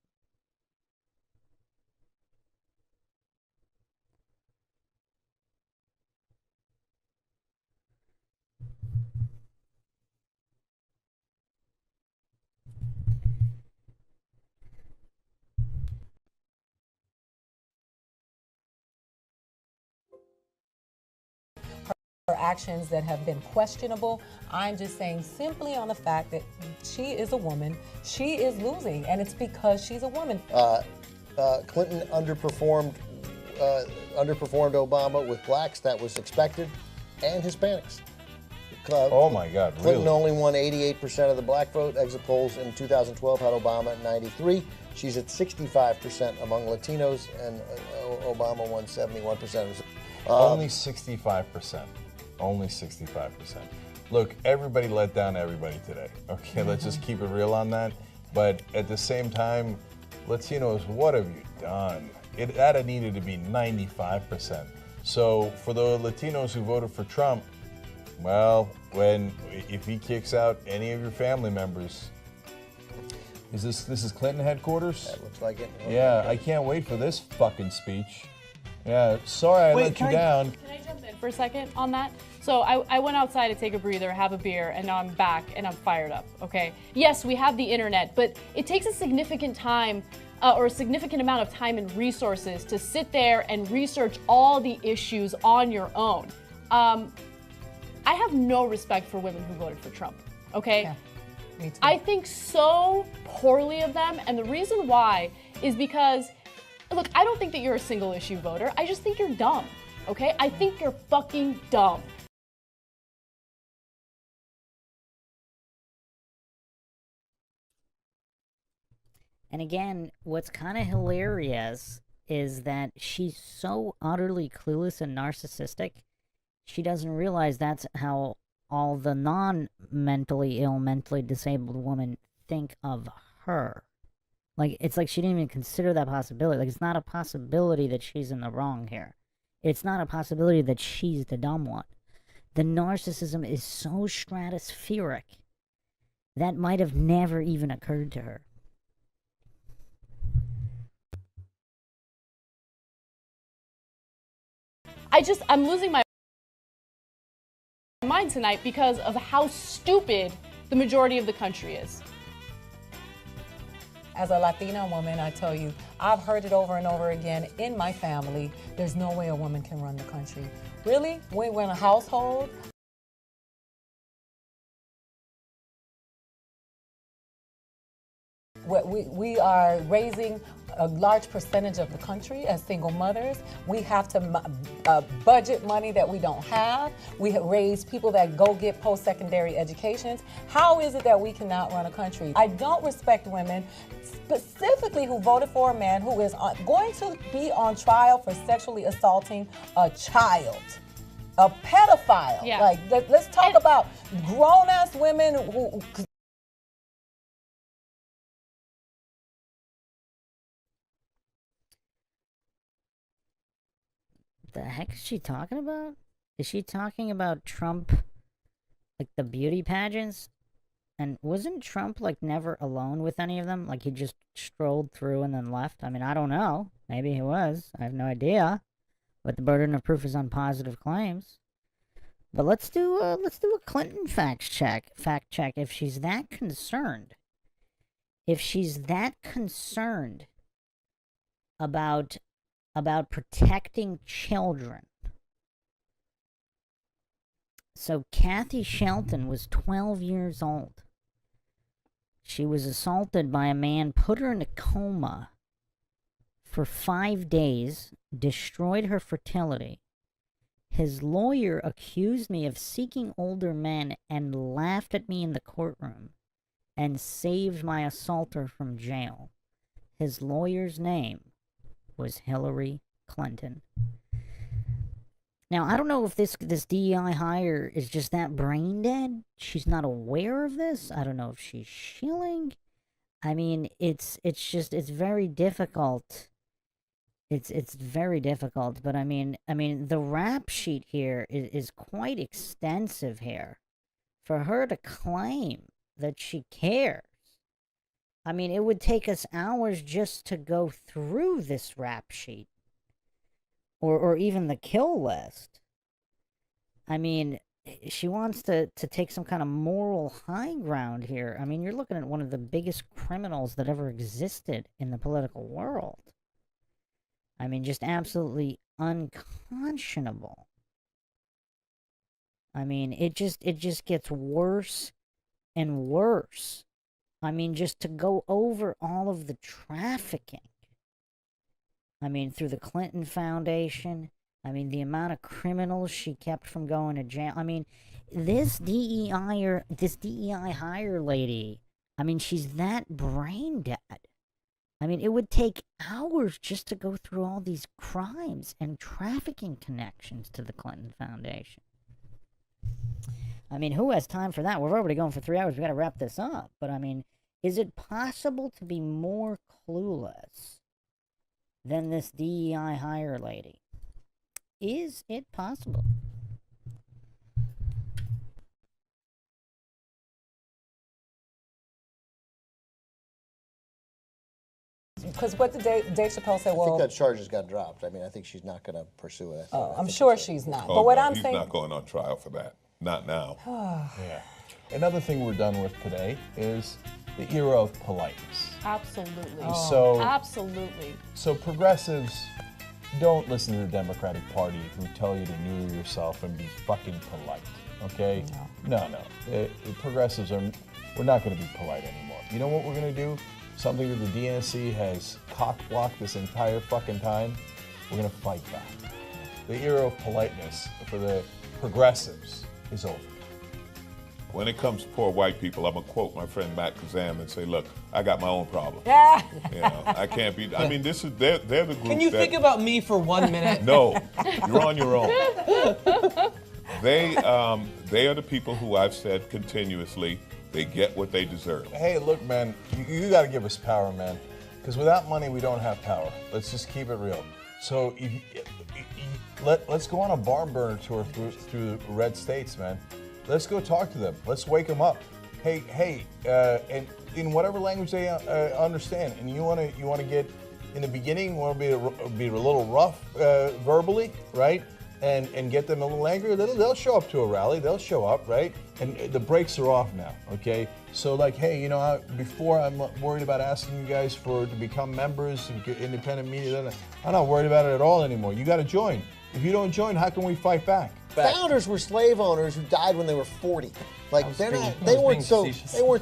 S11: Actions that have been questionable. I'm just saying simply on the fact that she is a woman, she is losing, and it's because she's a woman.
S9: Clinton underperformed Obama with blacks, that was expected, and Hispanics.
S7: Oh my God,
S9: Clinton
S7: really?
S9: only won 88% of the black vote. Exit polls in 2012 had Obama at 93. She's at 65% among Latinos, and Obama won 71%.
S7: Only 65%. Only 65%. Look, everybody let down everybody today. Okay, let's just keep it real on that. But at the same time, Latinos, what have you done? That needed to be 95%. So for the Latinos who voted for Trump, well, if he kicks out any of your family members, this is Clinton headquarters?
S9: That looks like it.
S7: Yeah, I can't wait for this fucking speech. Yeah, sorry I let you down.
S8: Can I jump in for a second on that? So I went outside to take a breather, have a beer, and now I'm back and I'm fired up, okay? Yes, we have the internet, but it takes a significant time or a significant amount of time and resources to sit there and research all the issues on your own. I have no respect for women who voted for Trump, okay?
S11: Yeah, me too.
S8: I think so poorly of them, and the reason why is because, look, I don't think that you're a single issue voter. I just think you're dumb, okay? I think you're fucking dumb.
S1: And again, what's kind of hilarious is that she's so utterly clueless and narcissistic, she doesn't realize that's how all the non-mentally ill, mentally disabled women think of her. Like, it's like she didn't even consider that possibility. Like, it's not a possibility that she's in the wrong here. It's not a possibility that she's the dumb one. The narcissism is so stratospheric that might have never even occurred to her.
S8: I'm losing my mind tonight because of how stupid the majority of the country is.
S11: As a Latina woman, I tell you, I've heard it over and over again in my family. There's no way a woman can run the country. Really? We're in a household. We are raising a large percentage of the country as single mothers. We have to budget money that we don't have. We have raised people that go get post-secondary educations. How is it that we cannot run a country? I don't respect women, specifically who voted for a man who is going to be on trial for sexually assaulting a child. A pedophile.
S8: Yeah.
S11: Like, let's talk about grown-ass women who...
S1: The heck is she talking about? Is she talking about Trump, like the beauty pageants? And wasn't Trump like never alone with any of them? Like he just strolled through and then left? I mean, I don't know. Maybe he was. I have no idea. But the burden of proof is on positive claims. But let's do a Clinton fact check. If she's that concerned, about protecting children. So Kathy Shelton was 12 years old. She was assaulted by a man, put her in a coma for 5 days, destroyed her fertility. His lawyer accused me of seeking older men and laughed at me in the courtroom and saved my assaulter from jail. His lawyer's name was Hillary Clinton. Now, I don't know if this DEI hire is just that brain dead. She's not aware of this. I don't know if she's shilling. I mean, it's very difficult. It's very difficult, but I mean, the rap sheet here is quite extensive here. For her to claim that she cares, I mean, it would take us hours just to go through this rap sheet. Or even the kill list. I mean, she wants to take some kind of moral high ground here. I mean, you're looking at one of the biggest criminals that ever existed in the political world. I mean, just absolutely unconscionable. I mean, it just gets worse and worse. I mean, just to go over all of the trafficking. I mean, through the Clinton Foundation. I mean, the amount of criminals she kept from going to jail. I mean, this DEI hire lady, I mean, she's that brain dead. I mean, it would take hours just to go through all these crimes and trafficking connections to the Clinton Foundation. I mean, who has time for that? We're already going for 3 hours. We got to wrap this up. But I mean, is it possible to be more clueless than this DEI hire lady? Is it possible?
S11: Because what did Dave Chappelle say?
S9: I
S11: Well,
S9: think that charge has got dropped. I mean, I think she's not going to pursue it.
S11: I'm sure she's not.
S13: Oh,
S11: but what
S13: no,
S11: I'm
S13: he's
S11: saying,
S13: not going on trial for that. Not now.
S10: Yeah. Another thing we're done with today is the era of politeness.
S8: Absolutely.
S10: So-
S8: Absolutely.
S10: So progressives, don't listen to the Democratic Party who tell you to neuter yourself and be fucking polite, okay? No. Progressives we're not going to be polite anymore. You know what we're going to do? Something that the DNC has cock-blocked this entire fucking time? We're going to fight back. The era of politeness for the progressives is over.
S13: When it comes to poor white people, I'm going to quote my friend Matt Kazam and say, look, I got my own problem. You know, I can't be, I mean, this is, they're the group
S12: Can you think about me for 1 minute?
S13: No, you're on your own. They are the people who I've said continuously, they get what they deserve.
S10: Hey, look, man, you got to give us power, man. Because without money, we don't have power. Let's just keep it real. So let's go on a barn burner tour through the red states, man. Let's go talk to them. Let's wake them up. Hey, and in whatever language they understand. And you want to get in the beginning. You want to be a little rough verbally, right? And get them a little angry. They'll show up to a rally. They'll show up, right? And the brakes are off now. Okay. So like, hey, you know, before I'm worried about asking you guys to become members and get independent media. I'm not worried about it at all anymore. You got to join. If you don't join, how can we fight back?
S9: Founders were slave owners who died when they were 40. Like they weren't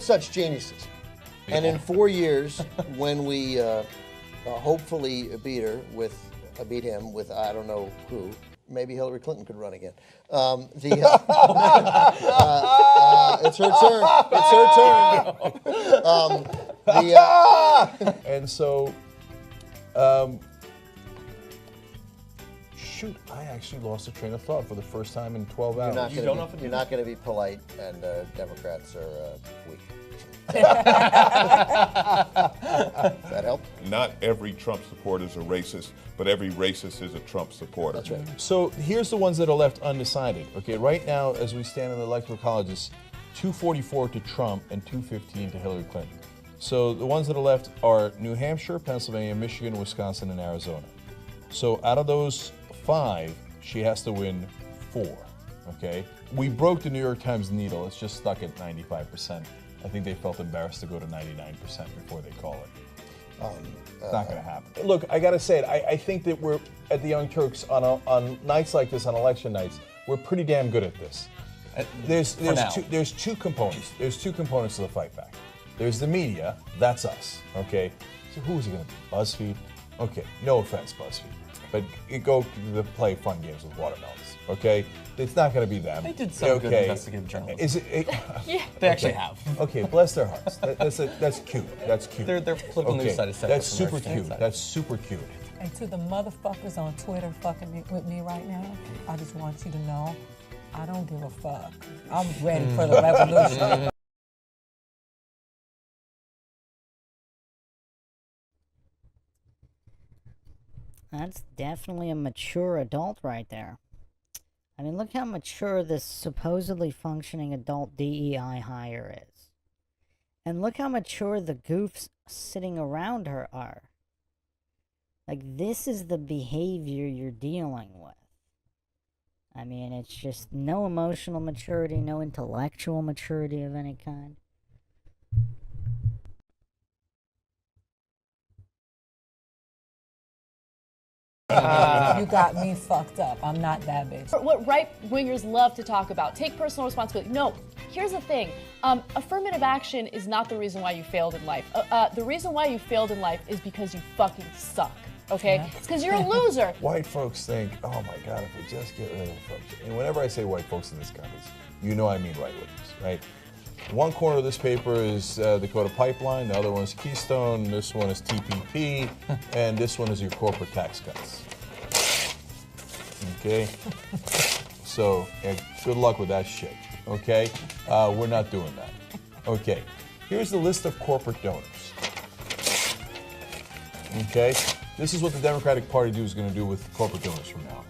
S9: such geniuses. And in 4 years, when we hopefully beat him with I don't know who, maybe Hillary Clinton could run again. It's her turn. It's her turn.
S10: And so. Shoot, I actually lost a train of thought for the first time in 12 hours.
S9: You're not going to be polite, and Democrats are weak. Does that help?
S13: Not every Trump supporter is a racist, but every racist is a Trump supporter.
S9: That's right.
S10: So here's the ones that are left undecided. Okay, right now, as we stand in the electoral college, it's 244 to Trump and 215 to Hillary Clinton. So the ones that are left are New Hampshire, Pennsylvania, Michigan, Wisconsin, and Arizona. So out of those 5, she has to win 4, okay? We broke the New York Times needle. It's just stuck at 95%. I think they felt embarrassed to go to 99% before they call it. It's not going to happen. Look, I got to say it. I think that we're, at the Young Turks, on nights like this, on election nights, we're pretty damn good at this. There's two components. There's 2 components to the fight back. There's the media. That's us, okay? So who's it going to be? BuzzFeed? Okay, no offense, BuzzFeed. But go play fun games with watermelons, okay? It's not going to be them.
S12: They did some good investigative journalism.
S10: Is it?
S12: Yeah, they actually have.
S10: Okay, bless their hearts. That's cute. That's cute.
S12: Their political news side is separate.
S10: That's super cute. That's super cute.
S11: and to the motherfuckers on Twitter fucking with me right now, I just want you to know, I don't give a fuck. I'm ready for the revolution.
S1: That's definitely a mature adult right there. I mean, look how mature this supposedly functioning adult DEI hire is. And look how mature the goofs sitting around her are. Like, this is the behavior you're dealing with. I mean, it's just no emotional maturity, no intellectual maturity of any kind.
S11: You got me fucked up. I'm not that bitch.
S8: What right-wingers love to talk about, take personal responsibility. No, here's the thing. Affirmative action is not the reason why you failed in life. The reason why you failed in life is because you fucking suck, okay?
S10: Yeah.
S8: It's because you're a loser.
S10: White folks think, oh my God, if we just get rid of folks. And whenever I say white folks in this country,
S7: you know I mean right wings, right? One corner of this paper is Dakota Pipeline, the other one is Keystone, this one is TPP, and this one is your corporate tax cuts. Okay? So, good luck with that shit, okay? We're not doing that. Okay, here's the list of corporate donors. Okay, this is what the Democratic Party is going to do with corporate donors from now on.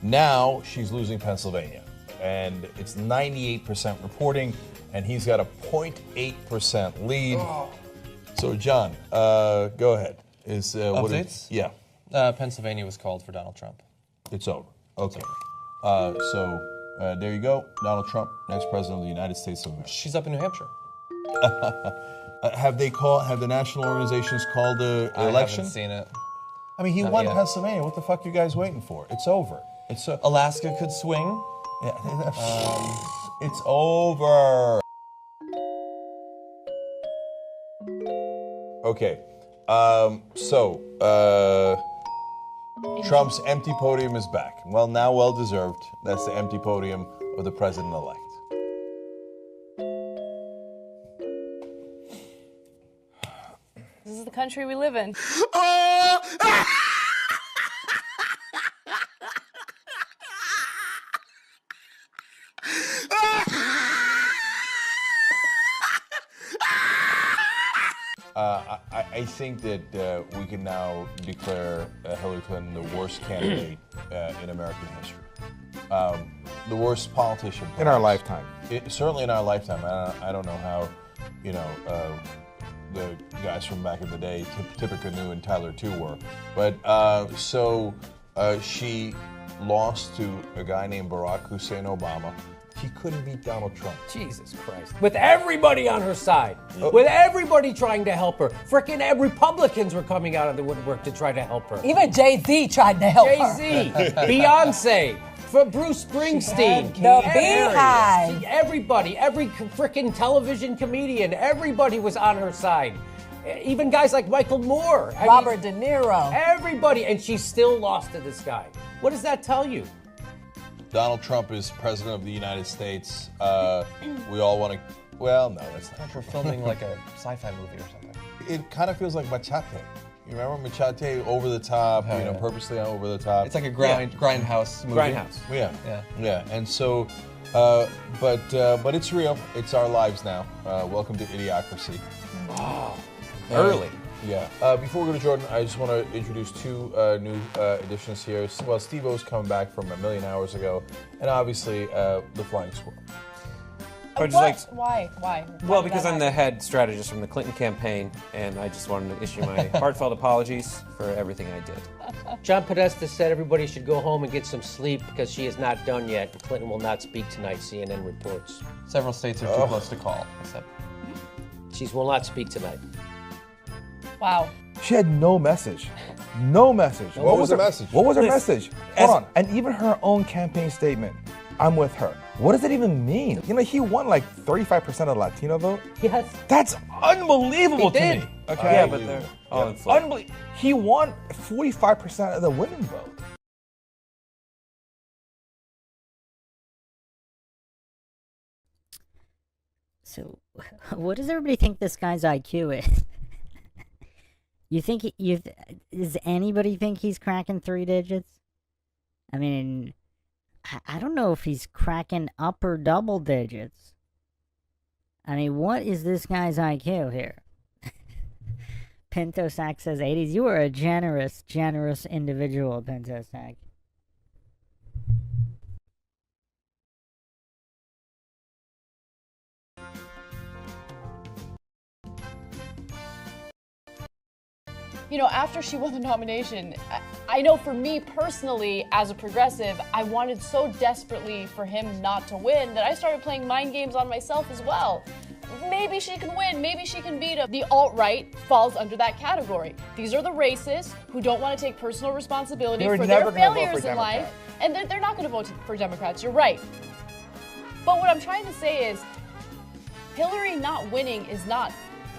S7: Now, she's losing Pennsylvania, and it's 98% reporting, and he's got a 0.8% lead. Oh. So, John, go ahead.
S12: Updates?
S7: Yeah.
S12: Pennsylvania was called for Donald Trump.
S7: It's over. Okay. There you go. Donald Trump, next president of the United States of America.
S12: She's up in New Hampshire.
S7: Have the national organizations called the election?
S12: I haven't seen it.
S7: I mean, he
S12: Not
S7: won
S12: yet.
S7: Pennsylvania. What the fuck are you guys waiting for? It's over.
S12: Alaska could swing.
S7: Yeah. It's over. Okay. Trump's empty podium is back. Well, now well deserved. That's the empty podium of the president-elect.
S8: This is the country we live in.
S7: I think that we can now declare Hillary Clinton the worst candidate in American history. The worst politician.
S10: In our lifetime.
S7: Certainly in our lifetime. I don't know how, the guys from back in the day, Tippecanoe Canoe and Tyler 2 were. But she lost to a guy named Barack Hussein Obama. He couldn't beat Donald Trump.
S14: Jesus Christ. With everybody on her side. With everybody trying to help her. Frickin' Republicans were coming out of the woodwork to try to help her.
S11: Even Jay-Z tried to help her.
S14: Jay-Z, Beyonce, for Bruce Springsteen.
S11: The Beehive.
S14: Everybody, every frickin' television comedian, everybody was on her side. Even guys like Michael Moore.
S11: Robert De Niro.
S14: Everybody, and she still lost to this guy. What does that tell you?
S7: Donald Trump is president of the United States. We all want to. Well, no, that's not.
S12: We're filming like a sci-fi movie or something.
S7: It kind of feels like Machete. You remember Machete? Over the top, purposely over the top.
S12: It's like a grindhouse movie.
S14: Grindhouse.
S7: Yeah. And so, but it's real. It's our lives now. Welcome to Idiocracy.
S14: Oh, early.
S7: Yeah. Before we go to Jordan, I just want to introduce two new additions here. Well, Steve-O's coming back from 1,000,000 hours ago, and obviously the Flying Squirrel.
S8: Why?
S15: Well, because I'm the head strategist from the Clinton campaign, and I just wanted to issue my heartfelt apologies for everything I did.
S14: John Podesta said everybody should go home and get some sleep because she is not done yet. Clinton will not speak tonight, CNN reports.
S12: Several states are too close to call.
S14: She will not speak tonight.
S8: Wow.
S10: She had no message. No message.
S7: What was the message?
S10: What was her message? Hold on. And even her own campaign statement, I'm with her. What does it even mean? He won like 35% of the Latino vote.
S14: Yes.
S10: That's unbelievable to me. Okay.
S15: Yeah, but they're all inflated.
S10: He won 45% of the women vote.
S1: So, what does everybody think this guy's IQ is? You think does anybody think he's cracking 3 digits? I mean, I don't know if he's cracking upper double digits. I mean, what is this guy's IQ here? Pinto Sack says 80s. You are a generous individual, Pinto Sack.
S8: After she won the nomination, I know for me personally, as a progressive, I wanted so desperately for him not to win that I started playing mind games on myself as well. Maybe she can win, maybe she can beat him. The alt-right falls under that category. These are the racists who don't want to take personal responsibility for their failures in life, and they're not going to vote for Democrats, you're right. But what I'm trying to say is, Hillary not winning is not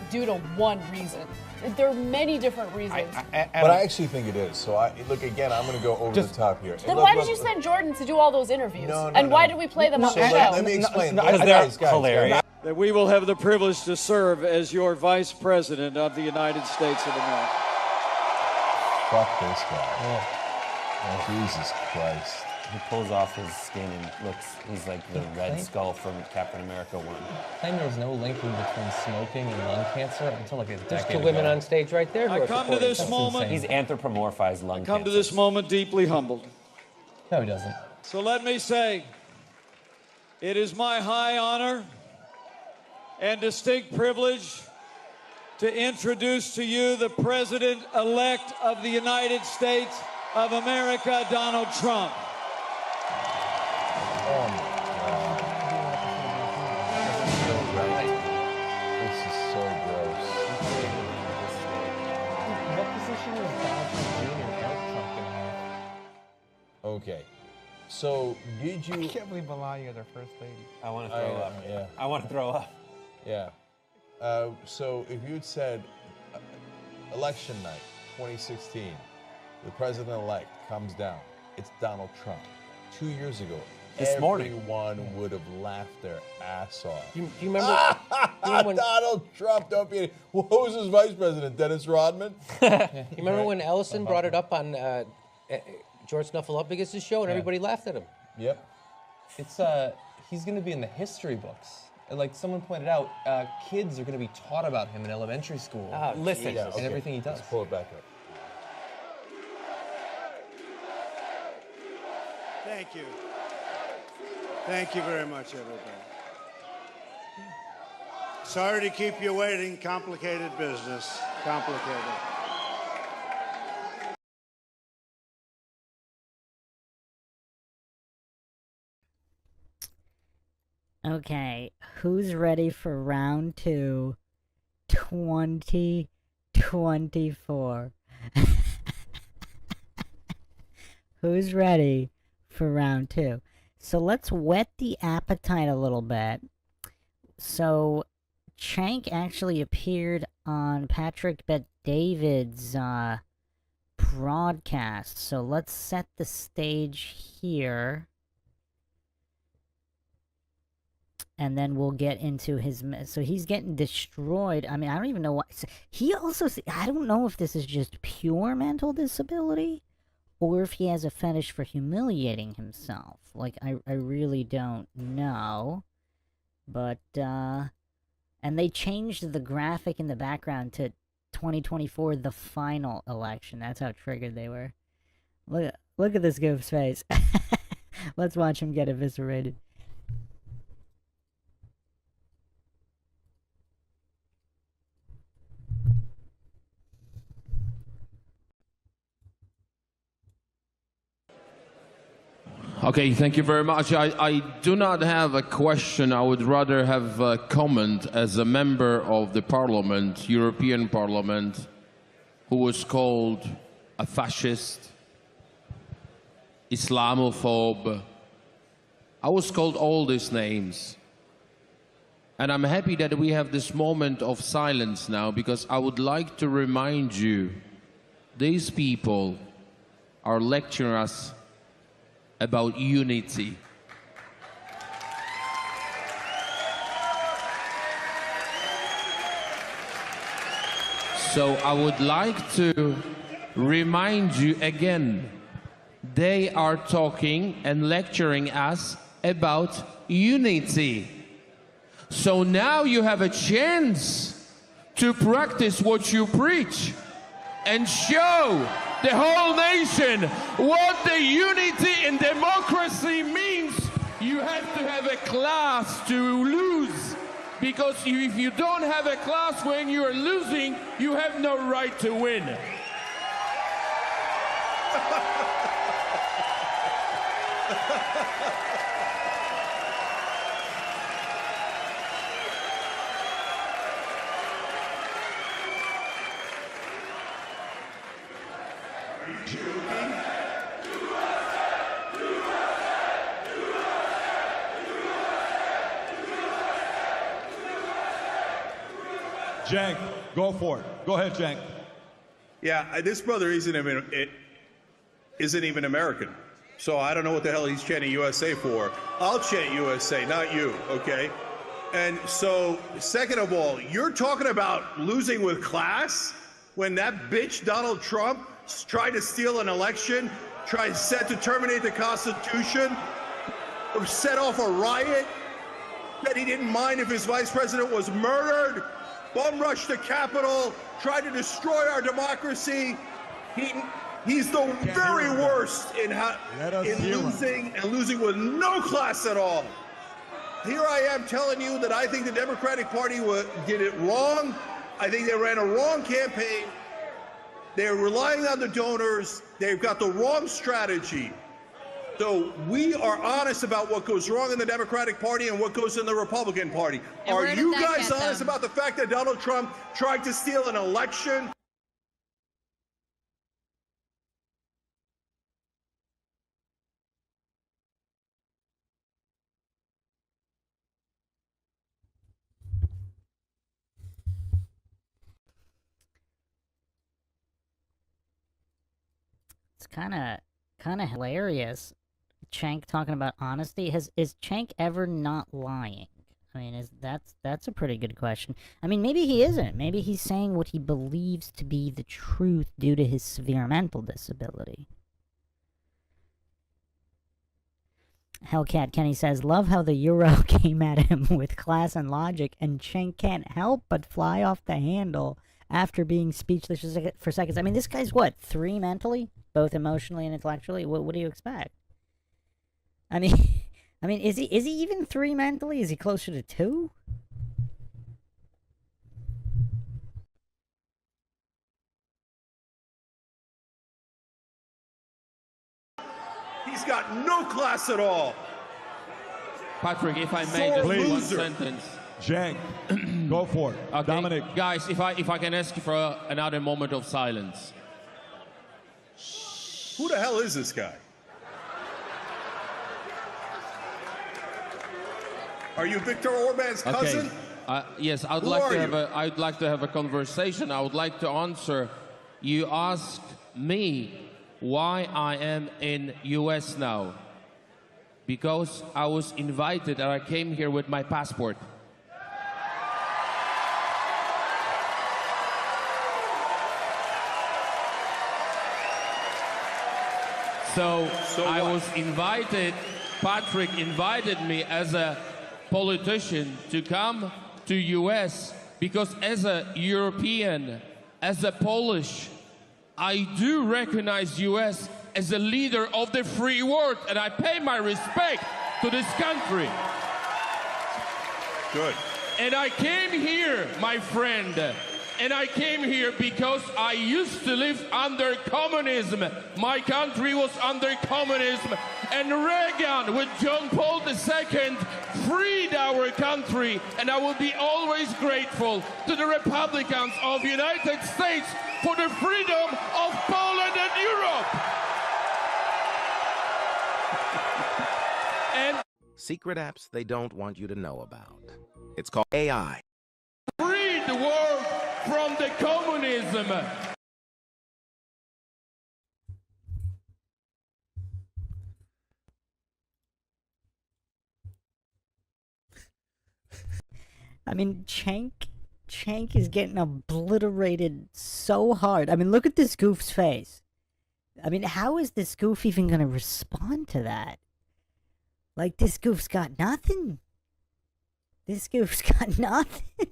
S8: due to one reason. There are many different reasons.
S7: But I actually think it is. So look again. I'm going to go over the top here.
S8: Then why did you send Jordan to do all those interviews? And why did we play them on the show?
S7: Let me explain.
S15: Guys, hilarious.
S16: That we will have the privilege to serve as your Vice President of the United States of America.
S7: Fuck this guy. Oh, Jesus Christ.
S15: He pulls off his skin and he's like the Red Skull from Captain America 1.
S12: Claim there was no link between smoking and lung cancer until like a decade
S14: There's two
S12: ago.
S14: women on stage right there.
S16: I come to this moment.
S15: He's anthropomorphized lung cancer.
S16: Come to this moment deeply humbled.
S12: No, he doesn't.
S16: So let me say, it is my high honor and distinct privilege to introduce to you the President-elect of the United States of America, Donald Trump.
S7: Oh my God. This is so gross.
S12: What position is Donald Trump Trump gonna have?
S7: Okay. So, did you...
S10: I can't believe Melania, their first lady.
S15: I want to throw up.
S7: Yeah.
S15: I want to throw up.
S7: Yeah. So, if you had said election night, 2016, the president-elect comes down, it's Donald Trump. 2 years ago, everyone would have laughed their ass off.
S14: Do you remember? when,
S7: Donald Trump, don't be... Who was his vice president? Dennis Rodman?
S14: you remember when Ellison brought it up on George Snuffleupagus' show and everybody laughed at him?
S7: Yep.
S12: It's he's going to be in the history books. Like someone pointed out, kids are going to be taught about him in elementary school.
S15: Listen,
S12: and everything he does.
S7: Let's pull it back up.
S16: Thank you. Thank you very much, everybody. Sorry to keep you waiting. Complicated business. Complicated.
S1: Okay, who's ready for round 2, 2024? Who's ready for round 2? So let's whet the appetite a little bit. So Cenk actually appeared on Patrick Bet-David's broadcast. So let's set the stage here. And then we'll get into his... So he's getting destroyed. I mean, I don't even know what... He also... I don't know if this is just pure mental disability or if he has a fetish for humiliating himself. Like, I really don't know. But, and they changed the graphic in the background to 2024, the final election. That's how triggered they were. Look at this goof's face. Let's watch him get eviscerated.
S17: Okay, thank you very much. I do not have a question. I would rather have a comment as a member of the Parliament, European Parliament, who was called a fascist, Islamophobe. I was called all these names. And I'm happy that we have this moment of silence now, because I would like to remind you, these people are lecturing us about unity. So I would like to remind you again, they are talking and lecturing us about unity. So now you have a chance to practice what you preach and show the whole nation what the unity in democracy means. You have to have a class to lose, because if you don't have a class when you are losing, you have no right to win.
S18: Cenk, Go for it. Go ahead, Cenk.
S2: Yeah, this brother isn't even American. So I don't know what the hell he's chanting USA for. I'll chant USA, not you, okay? And so, second of all, you're talking about losing with class when that bitch Donald Trump tried to steal an election, set to terminate the Constitution, or set off a riot, that he didn't mind if his vice president was murdered, bum rushed the Capitol, tried to destroy our democracy. He's the very worst in losing with no class at all. Here I am telling you that I think the Democratic Party did it wrong. I think they ran a wrong campaign. They're relying on the donors. They've got the wrong strategy. So we are honest about what goes wrong in the Democratic Party and what goes in the Republican Party. Are you guys honest about the fact that Donald Trump tried to steal an election?
S1: It's kind of hilarious. Cenk talking about honesty. Is Cenk ever not lying? I mean, that's a pretty good question. I mean, maybe he isn't. Maybe he's saying what he believes to be the truth due to his severe mental disability. Hellcat Kenny says, love how the Euro came at him with class and logic, and Cenk can't help but fly off the handle after being speechless for seconds. I mean, this guy's what, 3 mentally? Both emotionally and intellectually? What do you expect? I mean, is he even 3 mentally? Is he closer to 2?
S2: He's got no class at all.
S17: Patrick, if I may, just one sentence.
S18: Cenk, go for it.
S17: Okay.
S18: Dominic.
S17: Guys, if I can ask you for another moment of silence.
S2: Who the hell is this guy? Are you Viktor Orban's cousin?
S17: Okay. Yes, I'd like to have a conversation. I would like to answer. You asked me why I am in US now. Because I was invited and I came here with my passport. So I was invited, Patrick invited me as a politician to come to US because as a European, as a Polish, I do recognize US as a leader of the free world, and I pay my respect to this country.
S2: Good.
S17: And I came here, my friend, and I came here because I used to live under communism. My country was under communism, and Reagan with John Paul II freed our country, and I will be always grateful to the Republicans of the United States for the freedom of Poland and Europe. And
S19: secret apps they don't want you to know about. It's called AI.
S17: Freed the world from the communism.
S1: I mean, Cenk is getting obliterated so hard. I mean, look at this goof's face. I mean, how is this goof even going to respond to that? Like, this goof's got nothing. This goof's got nothing.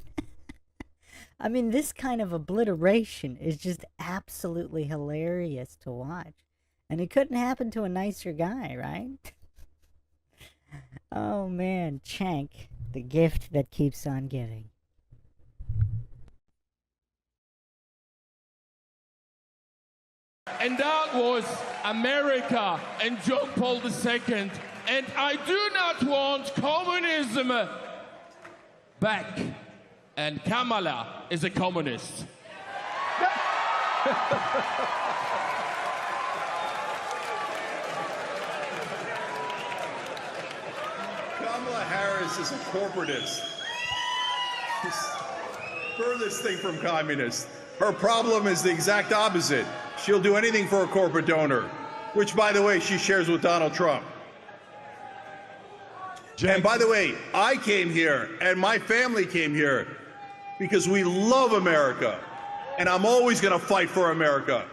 S1: I mean, this kind of obliteration is just absolutely hilarious to watch. And it couldn't happen to a nicer guy, right? Oh, man. Cenk, the gift that keeps on giving.
S17: And that was America and John Paul II. And I do not want communism back. And Kamala is a communist.
S2: Kamala Harris is a corporatist. furthest thing from communist. Her problem is the exact opposite. She'll do anything for a corporate donor, which, by the way, she shares with Donald Trump. And by the way, I came here and my family came here because we love America, and I'm always going to fight for America.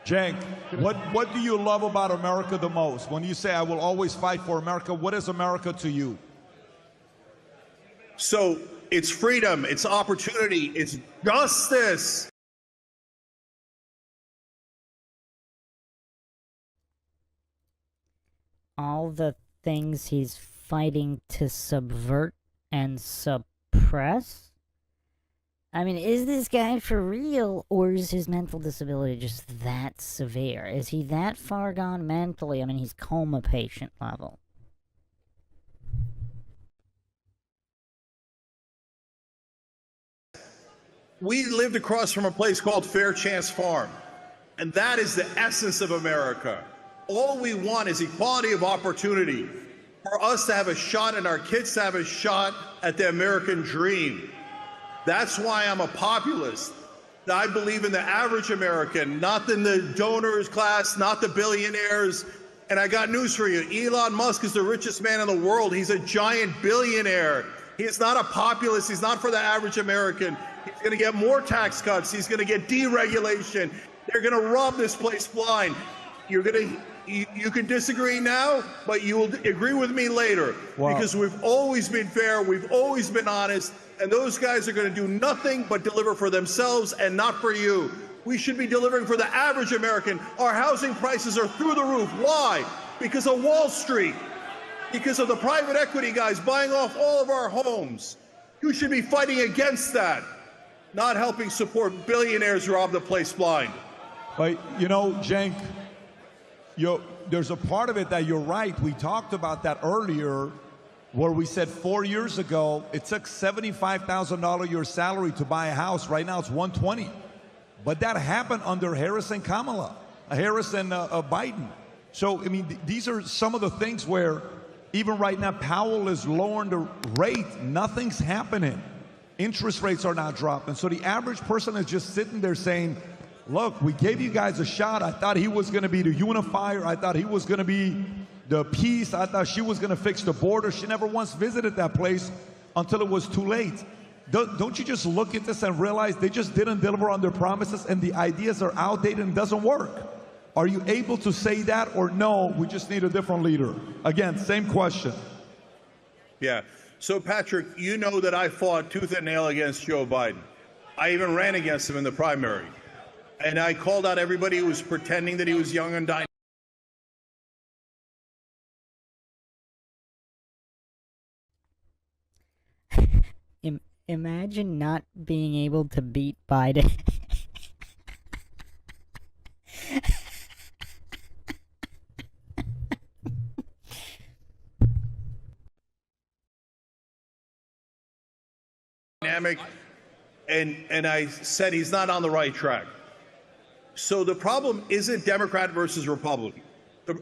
S18: Cenk, what do you love about America the most? When you say, I will always fight for America, what is America to you?
S2: So it's freedom, it's opportunity, it's justice.
S1: All the things he's fighting to subvert and suppress? I mean, is this guy for real, or is his mental disability just that severe? Is he that far gone mentally? I mean, he's coma patient level.
S2: We lived across from a place called Fair Chance Farm, and that is the essence of America. All we want is equality of opportunity for us to have a shot and our kids to have a shot at the American dream. That's why I'm a populist. I believe in the average American, not in the donors class, not the billionaires. And I got news for you. Elon Musk is the richest man in the world. He's a giant billionaire. He's not a populist. He's not for the average American. He's going to get more tax cuts. He's going to get deregulation. They're going to rob this place blind. You can disagree now, but you will agree with me later. Wow. Because we've always been fair. We've always been honest. And those guys are going to do nothing but deliver for themselves and not for you. We should be delivering for the average American. Our housing prices are through the roof. Why? Because of Wall Street. Because of the private equity guys buying off all of our homes. You should be fighting against that, not helping support billionaires rob the place blind.
S18: But, you know, Cenk, there's a part of it that you're right. We talked about that earlier, where we said 4 years ago, it took $75,000 your salary to buy a house. Right now it's $120,000. But that happened under Harris and Kamala, Harris and Biden. So, I mean, these are some of the things where even right now, Powell is lowering the rate. Nothing's happening. Interest rates are not dropping. So the average person is just sitting there saying, look, we gave you guys a shot. I thought he was going to be the unifier. I thought he was going to be the peace. I thought she was going to fix the border. She never once visited that place until it was too late. Don't you just look at this and realize they just didn't deliver on their promises and the ideas are outdated and doesn't work? Are you able to say that, or no, we just need a different leader? Again, same question.
S2: Yeah. So, Patrick, you know that I fought tooth and nail against Joe Biden. I even ran against him in the primary. And I called out everybody who was pretending that he was young and dynamic.
S1: Imagine not being able to beat Biden.
S2: And I said he's not on the right track. So the problem isn't Democrat versus Republican.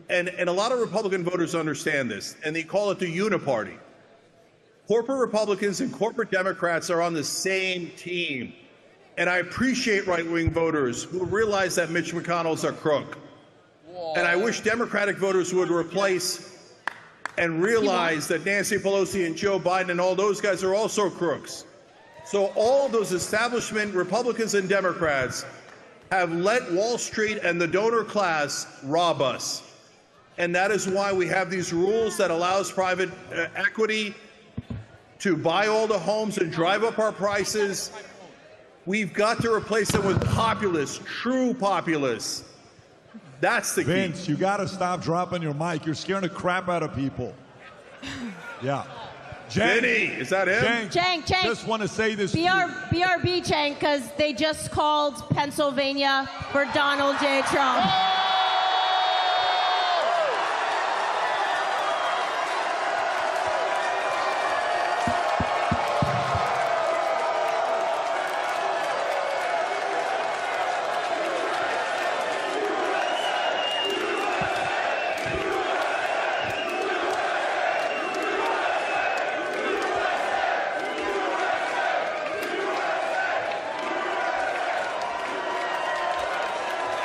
S2: And a lot of Republican voters understand this, and they call it the uniparty. Corporate Republicans and corporate Democrats are on the same team. And I appreciate right-wing voters who realize that Mitch McConnell's a crook. Whoa. And I wish Democratic voters would replace and realize that Nancy Pelosi and Joe Biden and all those guys are also crooks. So all those establishment Republicans and Democrats have let Wall Street and the donor class rob us. And that is why we have these rules that allows private equity to buy all the homes and drive up our prices. We've got to replace them with populists, true populists. That's the key.
S18: Vince, you got to stop dropping your mic. You're scaring the crap out of people. Yeah.
S2: Jenny, is that him?
S20: Cenk.
S18: Just want to say this.
S20: BRB, Cenk, because they just called Pennsylvania for Donald J. Trump.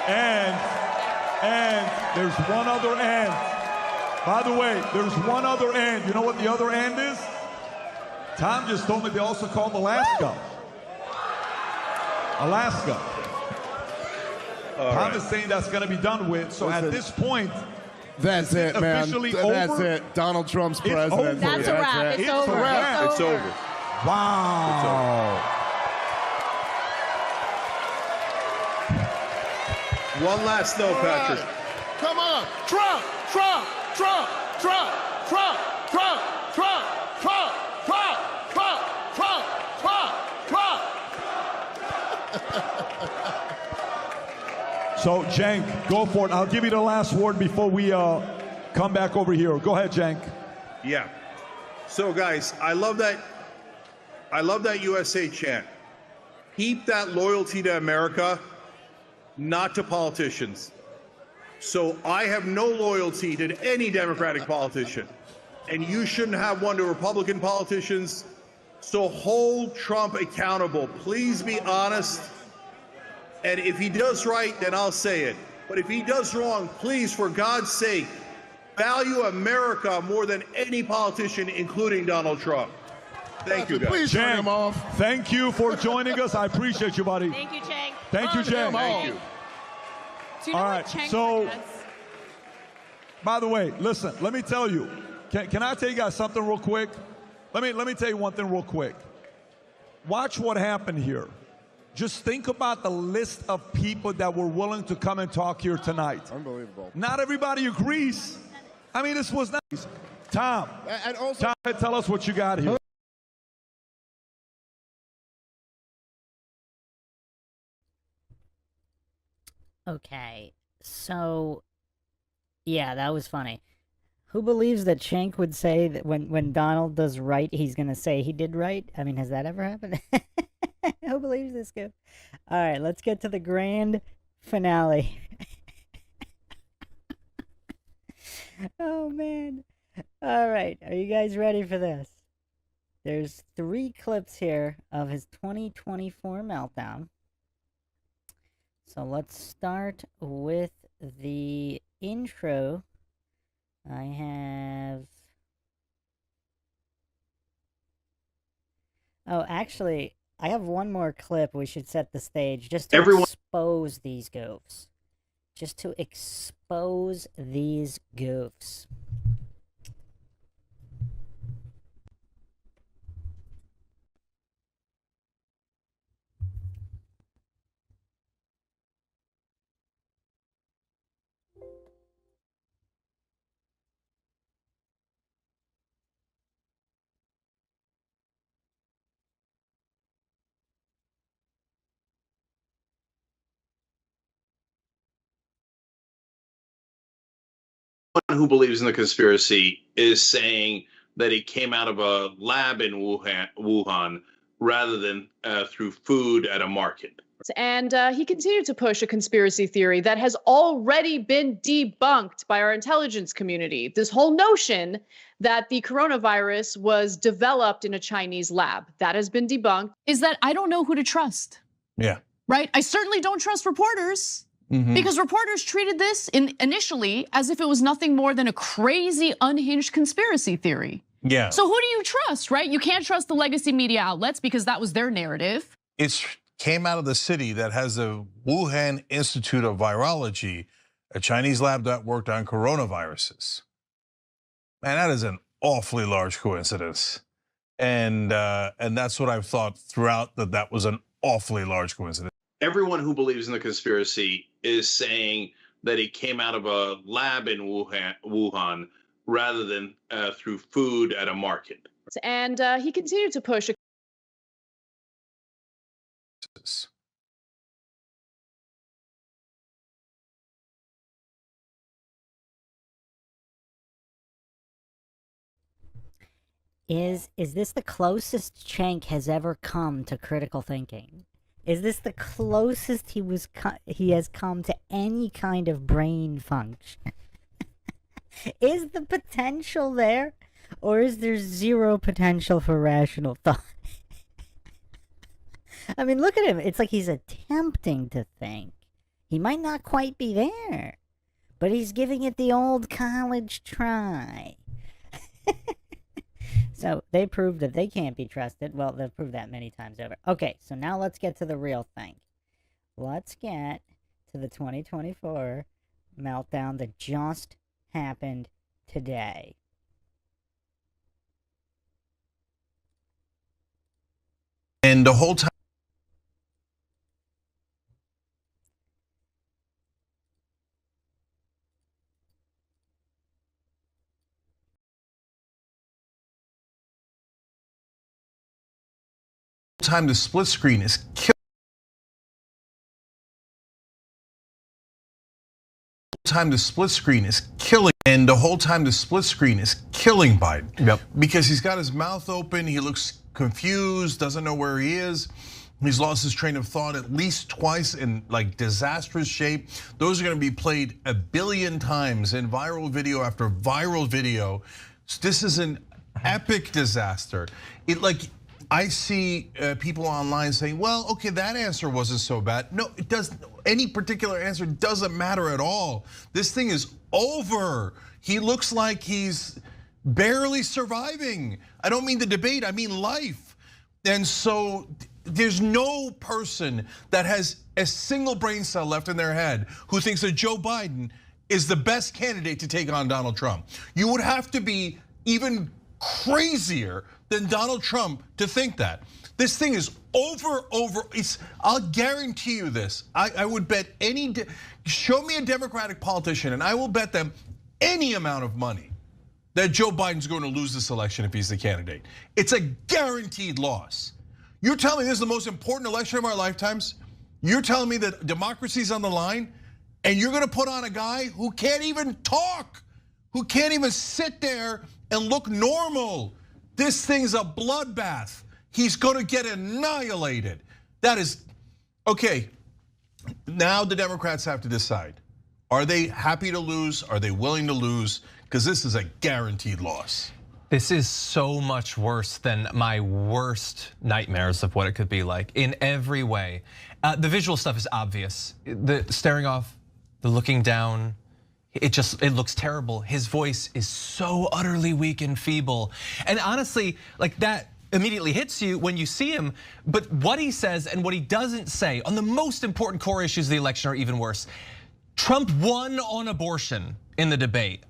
S18: And there's one other and. By the way, there's one other and. You know what the other and is? Tom just told me they also called Alaska. Alaska. Tom is saying that's going to be done with. So at this point,
S21: that's it, man.
S18: Officially
S21: That's
S18: over?
S21: it. Donald Trump's
S18: It's
S21: president.
S18: over.
S20: That's a wrap. It's over.
S21: a wrap.
S20: It's over.
S18: Wow.
S2: One last note, Patrick.
S21: Come on. Trump, Trump, Trump, Trump, Trump, Trump, Trump, Trump, Trump, Trump, Trump, Trump, Trump.
S18: So, Cenk, go for it. I'll give you the last word before we come back over here. Go ahead, Cenk.
S2: Yeah. So, guys, I love that USA chant. Keep that loyalty to America, not to politicians. So I have no loyalty to any Democratic politician, and you shouldn't have one to Republican politicians. So hold Trump accountable. Please be honest. And if he does right, then I'll say it. But if he does wrong, please, for God's sake, value America more than any politician, including Donald Trump. Thank you, guys.
S21: Please turn him off.
S18: Thank you for joining us. I appreciate you, buddy.
S20: Thank you, Cenk.
S18: Thank you, Cenk.
S2: Thank you.
S20: Do you know
S18: All
S20: what
S18: right,
S20: Cenk
S18: so,
S20: forgets?
S18: by the way, listen, let me tell you. Can I tell you guys something real quick? Let me tell you one thing real quick. Watch what happened here. Just think about the list of people that were willing to come and talk here tonight.
S21: Unbelievable.
S18: Not everybody agrees. I mean, this was nice. Tom,
S21: And also,
S18: Tom, tell us what you got here.
S1: Okay, so yeah, that was funny. Who believes that Cenk would say that when Donald does right, he's gonna say he did right? I mean, has that ever happened? Who believes this guy? All right, let's get to the grand finale. Oh man! All right, are you guys ready for this? There's 3 clips here of his 2024 meltdown. So let's start with the intro. I have... Oh, actually, I have one more clip. We should set the stage just to expose these goofs. Just to expose these goofs.
S22: Who believes in the conspiracy is saying that it came out of a lab in Wuhan rather than through food at a market.
S8: And he continued to push a conspiracy theory that has already been debunked by our intelligence community. This whole notion that the coronavirus was developed in a Chinese lab, that has been debunked.
S23: Is that I don't know who to trust,
S10: Yeah.
S23: right? I certainly don't trust reporters. Because reporters treated this initially as if it was nothing more than a crazy, unhinged conspiracy theory.
S10: Yeah.
S23: So who do you trust, right? You can't trust the legacy media outlets because that was their narrative.
S24: It came out of the city that has the Wuhan Institute of Virology, a Chinese lab that worked on coronaviruses. Man, that is an awfully large coincidence. And that's what I've thought throughout, that was an awfully large coincidence.
S22: Everyone who believes in the conspiracy is saying that it came out of a lab in Wuhan rather than through food at a market.
S8: And he continued to push.
S1: Is this the closest Cenk has ever come to critical thinking? Is this the closest he has come to any kind of brain function? Is the potential there, or is there zero potential for rational thought? I mean, look at him. It's like he's attempting to think. He might not quite be there, but he's giving it the old college try. So they proved that they can't be trusted. Well, they've proved that many times over. Okay, so now let's get to the real thing. Let's get to the 2024 meltdown that just happened today.
S24: And the whole time the split screen is killing, and the whole time the split screen is killing Biden.
S10: Yep.
S24: Because he's got his mouth open, he looks confused, doesn't know where he is. He's lost his train of thought at least twice in like disastrous shape. Those are going to be played a billion times in viral video after viral video. This is an epic disaster. I see people online saying, well, okay, that answer wasn't so bad. No, it doesn't. Any particular answer doesn't matter at all. This thing is over. He looks like he's barely surviving. I don't mean the debate, I mean life. And so there's no person that has a single brain cell left in their head who thinks that Joe Biden is the best candidate to take on Donald Trump. You would have to be even crazier than Donald Trump to think that. This thing is over. I'll guarantee you this. I would bet show me a Democratic politician and I will bet them any amount of money that Joe Biden's going to lose this election if he's the candidate. It's a guaranteed loss. You're telling me this is the most important election of our lifetimes? You're telling me that democracy's on the line and you're going to put on a guy who can't even talk, who can't even sit there and look normal. This thing's a bloodbath. He's gonna get annihilated. That is, okay, now the Democrats have to decide. Are they happy to lose? Are they willing to lose? Because this is a guaranteed loss.
S12: This is so much worse than my worst nightmares of what it could be like in every way. The visual stuff is obvious. The staring off, the looking down, it looks terrible. His voice is so utterly weak and feeble. And honestly, like that immediately hits you when you see him, but what he says and what he doesn't say on the most important core issues of the election are even worse. Trump won on abortion in the debate.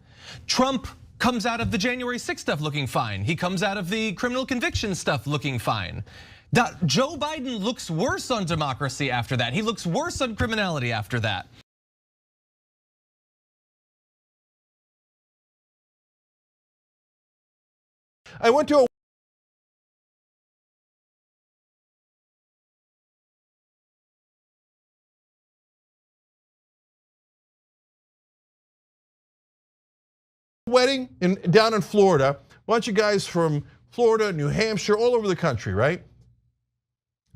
S12: Trump comes out of the January 6th stuff looking fine. He comes out of the criminal conviction stuff looking fine. Joe Biden looks worse on democracy after that. He looks worse on criminality after that.
S24: I went to a wedding down in Florida, a bunch of guys from Florida, New Hampshire, all over the country, right?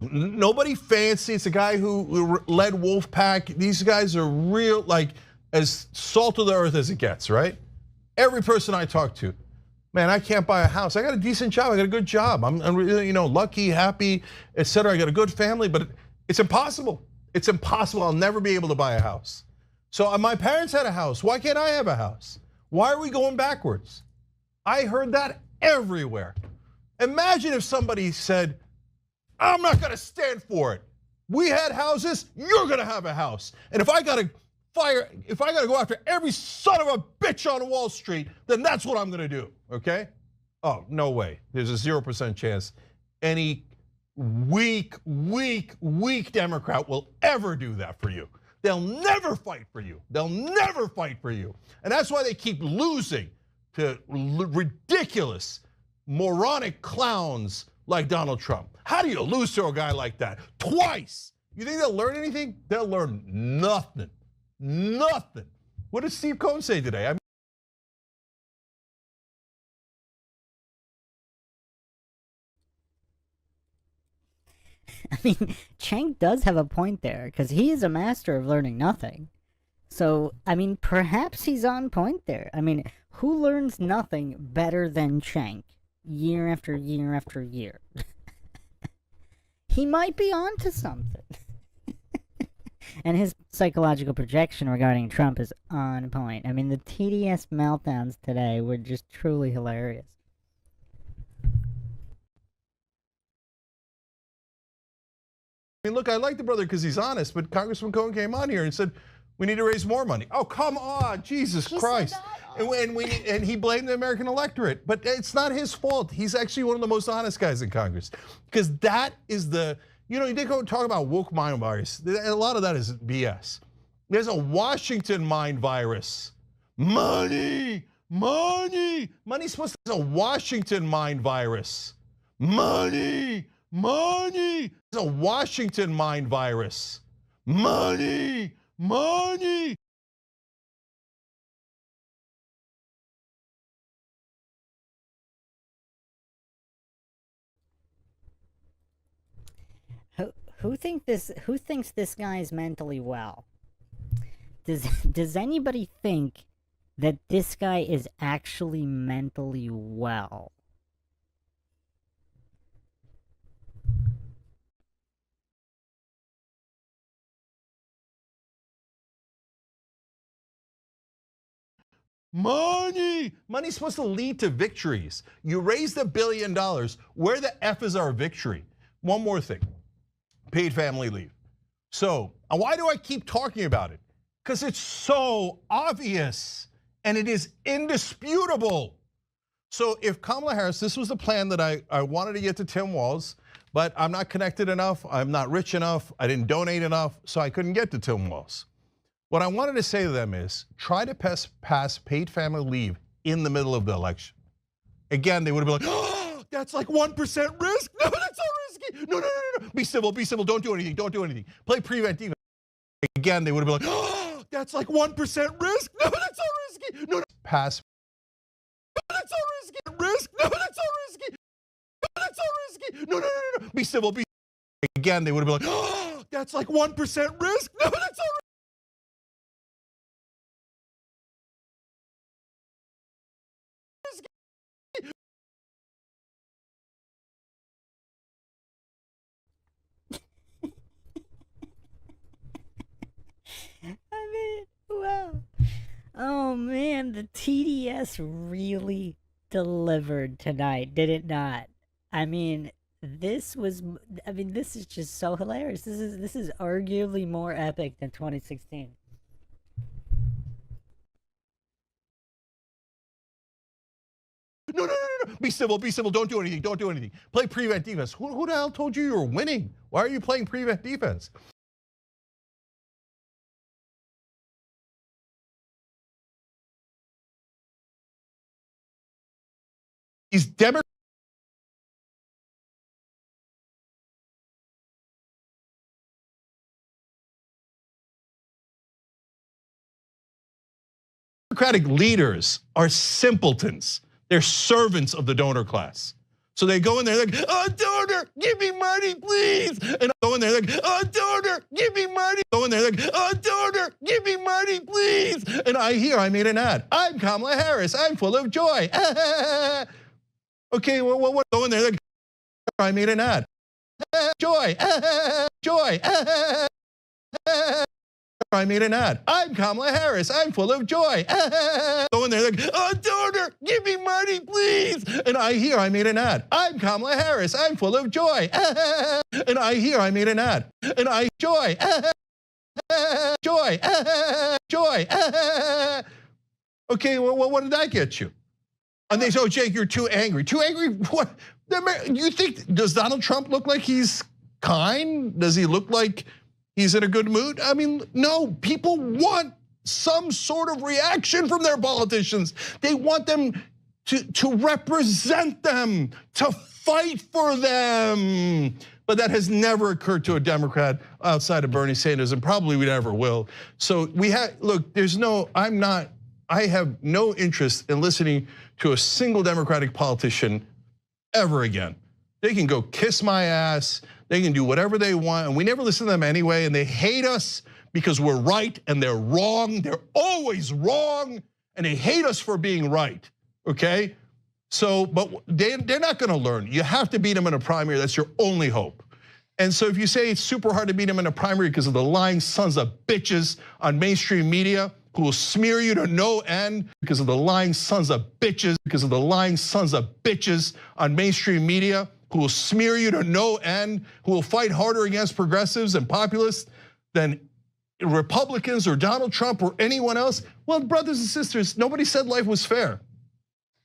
S24: Nobody fancy. It's a guy who led Wolfpack. These guys are real, like as salt of the earth as it gets, right? Every person I talk to, man, I can't buy a house. I got a decent job. I got a good job. I'm really, lucky, happy, etc. I got a good family, but it's impossible. It's impossible. I'll never be able to buy a house. So my parents had a house. Why can't I have a house? Why are we going backwards? I heard that everywhere. Imagine if somebody said, I'm not gonna stand for it. We had houses, you're gonna have a house. And if I gotta go after every son of a bitch on Wall Street, then that's what I'm gonna do, okay? Oh, no way. There's a 0% chance any weak Democrat will ever do that for you. They'll never fight for you. They'll never fight for you. And that's why they keep losing to ridiculous, moronic clowns like Donald Trump. How do you lose to a guy like that? Twice. You think they'll learn anything? They'll learn nothing. Nothing. What did Steve Cohen say today?
S1: I mean, Cenk does have a point there, because he is a master of learning nothing. So, I mean, perhaps he's on point there. I mean, who learns nothing better than Cenk year after year after year? He might be onto something. And his psychological projection regarding Trump is on point. I mean, the TDS meltdowns today were just truly hilarious.
S24: I mean, look, I like the brother because he's honest, but Congressman Cohen came on here and said, we need to raise more money. Oh, come on, Jesus Christ. And he blamed the American electorate, but it's not his fault. He's actually one of the most honest guys in Congress, because that is the, you know, you did go talk about woke mind virus. A lot of that is BS. There's a Washington mind virus. Money's supposed to be a Washington mind virus. Money. It's a Washington mind virus. Money.
S1: Who thinks this guy's mentally well? Does anybody think that this guy is actually mentally well?
S24: Money's supposed to lead to victories. You raised $1 billion. Where the F is our victory? One more thing, paid family leave. So why do I keep talking about it? Because it's so obvious and it is indisputable. So if Kamala Harris, this was the plan that I wanted to get to Tim Walz, but I'm not connected enough, I'm not rich enough, I didn't donate enough, so I couldn't get to Tim Walz. What I wanted to say to them is, try to pass paid family leave in the middle of the election. Again, they would have been like, oh, that's like 1% risk? No, that's so risky. No. Be civil, don't do anything. Play prevent defense. Again, they would have been like, oh, that's like 1% risk? No, that's so risky. No. Pass. No, that's so risky. Risk? No, that's so risky. No, that's so risky. No. Be civil, Again, they would have been like, oh, that's like 1% risk? No, that's so risky.
S1: I mean, wow. Oh man, the TDS really delivered tonight, did it not? I mean, this is just so hilarious. This is arguably more epic than 2016.
S24: No. Be civil, don't do anything. Play prevent defense. Who the hell told you were winning? Why are you playing prevent defense? These Democratic leaders are simpletons. They're servants of the donor class. So they go in there like, oh, donor, give me money, please. And I go in there like, oh, donor, give me money. Go in there like, oh, donor, give me money, please. And I made an ad. I'm Kamala Harris. I'm full of joy. Okay, well, what? Go in there like, I made an ad. Joy. I made an ad. I'm Kamala Harris. I'm full of joy. Go in there like, oh, donor, give me money, please. And I made an ad. I'm Kamala Harris. I'm full of joy. And I made an ad. And joy. Okay, well, what did that get you? And they say, oh, Jake, you're too angry. Too angry? What? You think, does Donald Trump look like he's kind? Does he look like he's in a good mood? I mean, no, people want some sort of reaction from their politicians. They want them to represent them, to fight for them. But that has never occurred to a Democrat outside of Bernie Sanders, and probably we never will. So look, I have no interest in listening to a single Democratic politician ever again. They can go kiss my ass. They can do whatever they want, and we never listen to them anyway, and they hate us because we're right and they're wrong. They're always wrong, and they hate us for being right, okay? So, but they're not gonna learn. You have to beat them in a primary, that's your only hope.
S3: And so if you say it's super hard to beat him in a primary because of the lying sons of bitches on mainstream media who will smear you to no end because of the lying sons of bitches, because of the lying sons of bitches on mainstream media who will smear you to no end, who will fight harder against progressives and populists than Republicans or Donald Trump or anyone else. Well, brothers and sisters, nobody said life was fair.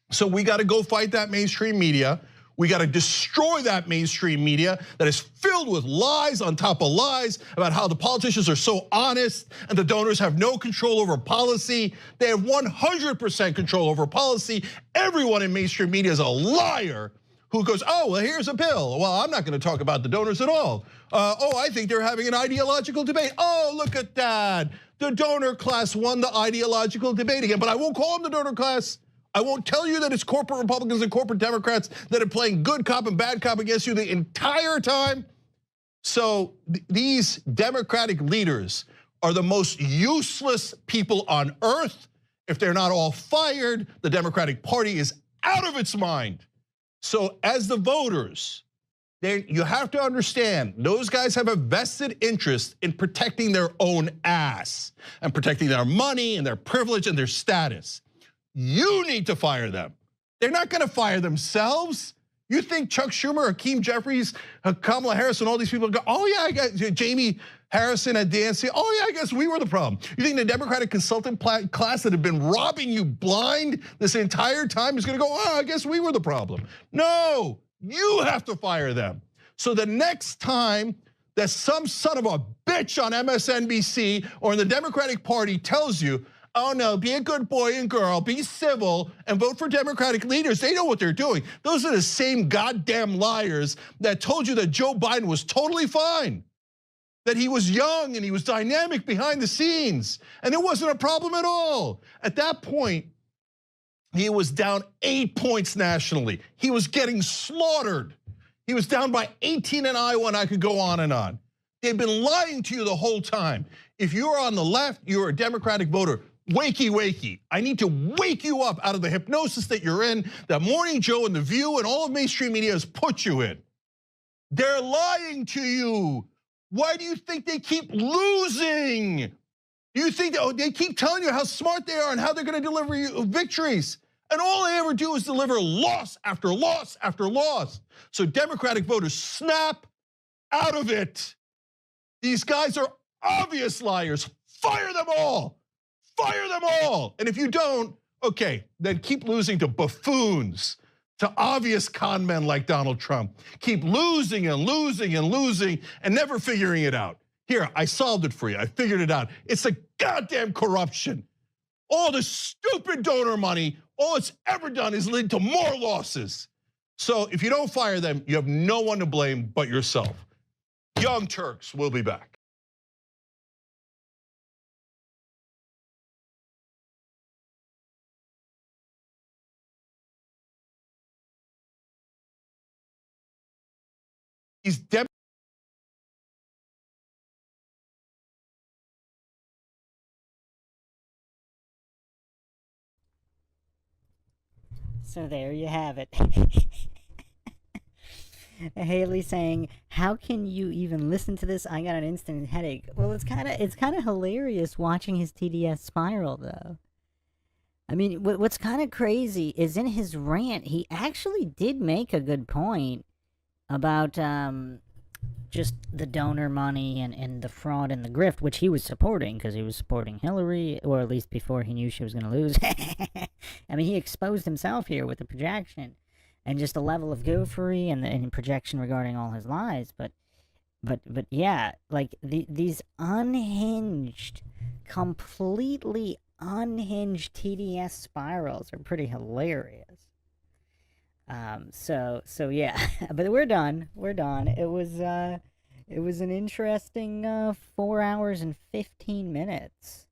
S3: So we got to go fight that mainstream media. We got to destroy that mainstream media that is filled with lies on top of lies about how the politicians are so honest and the donors have no control over policy. They have 100% control over policy. Everyone in mainstream media is a liar who goes, oh, well, here's a bill. Well, I'm not going to talk about the donors at all. Oh, I think they're having an ideological debate. Oh, look at that. The donor class won the ideological debate again, but I won't call them the donor class. I won't tell you that it's corporate Republicans and corporate Democrats that are playing good cop and bad cop against you the entire time. So these Democratic leaders are the most useless people on earth. If they're not all fired, the Democratic Party is out of its mind. So as the voters, you have to understand, those guys have a vested interest in protecting their own ass and protecting their money and their privilege and their status. You need to fire them. They're not gonna fire themselves. You think Chuck Schumer, Hakeem Jeffries, Kamala Harris, and all these people go, oh yeah, I got Jamie Harrison at DNC. Oh yeah, I guess we were the problem. You think the Democratic consultant class that have been robbing you blind this entire time is gonna go, oh, I guess we were the problem. No, you have to fire them. So the next time that some son of a bitch on MSNBC or in the Democratic Party tells you, oh no, be a good boy and girl, be civil and vote for Democratic leaders, they know what they're doing. Those are the same goddamn liars that told you that Joe Biden was totally fine, that he was young and he was dynamic behind the scenes, and it wasn't a problem at all. At that point, he was down 8 points nationally. He was getting slaughtered. He was down by 18 in Iowa, and I could go on and on. They've been lying to you the whole time. If you're on the left, you're a Democratic voter. Wakey, wakey. I need to wake you up out of the hypnosis that you're in, that Morning Joe and The View and all of mainstream media has put you in. They're lying to you. Why do you think they keep losing? Do you think they keep telling you how smart they are and how they're gonna deliver you victories? And all they ever do is deliver loss after loss after loss. So Democratic voters, snap out of it. These guys are obvious liars. Fire them all. Fire them all. And if you don't, okay, then keep losing to buffoons, to obvious con men like Donald Trump. Keep losing and losing and losing and never figuring it out. Here, I solved it for you. I figured it out. It's a goddamn corruption. All the stupid donor money, all it's ever done is lead to more losses. So if you don't fire them, you have no one to blame but yourself. Young Turks will be back.
S1: So there you have it. Haley saying, "How can you even listen to this? I got an instant headache." Well, it's kind of hilarious watching his TDS spiral, though. I mean, what's kind of crazy is in his rant, he actually did make a good point about just the donor money and the fraud and the grift, which he was supporting because he was supporting Hillary, or at least before he knew she was going to lose. I mean, he exposed himself here with the projection and just the level of goofery and projection regarding all his lies. But yeah, like these unhinged, completely unhinged TDS spirals are pretty hilarious. So yeah, but we're done. It was an interesting 4 hours and 15 minutes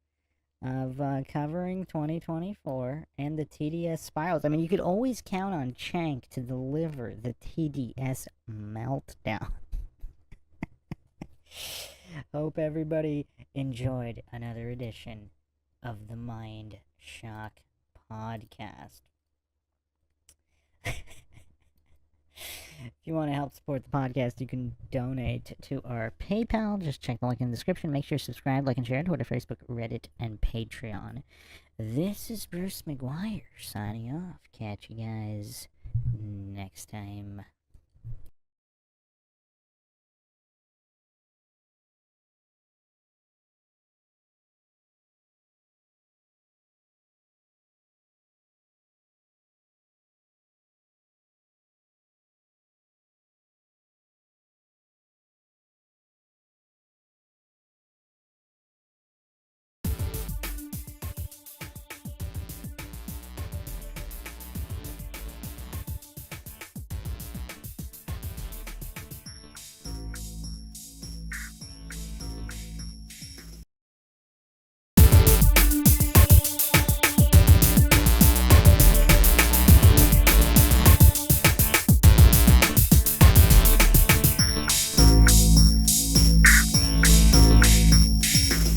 S1: of covering 2024 and the TDS spirals. I mean, you could always count on Cenk to deliver the TDS meltdown. Hope everybody enjoyed another edition of the MINDSHOCK podcast. If you want to help support the podcast, you can donate to our PayPal. Just check the link in the description. Make sure to subscribe, like, and share on Twitter, Facebook, Reddit, and Patreon. This is Bruce McGuire signing off. Catch you guys next time.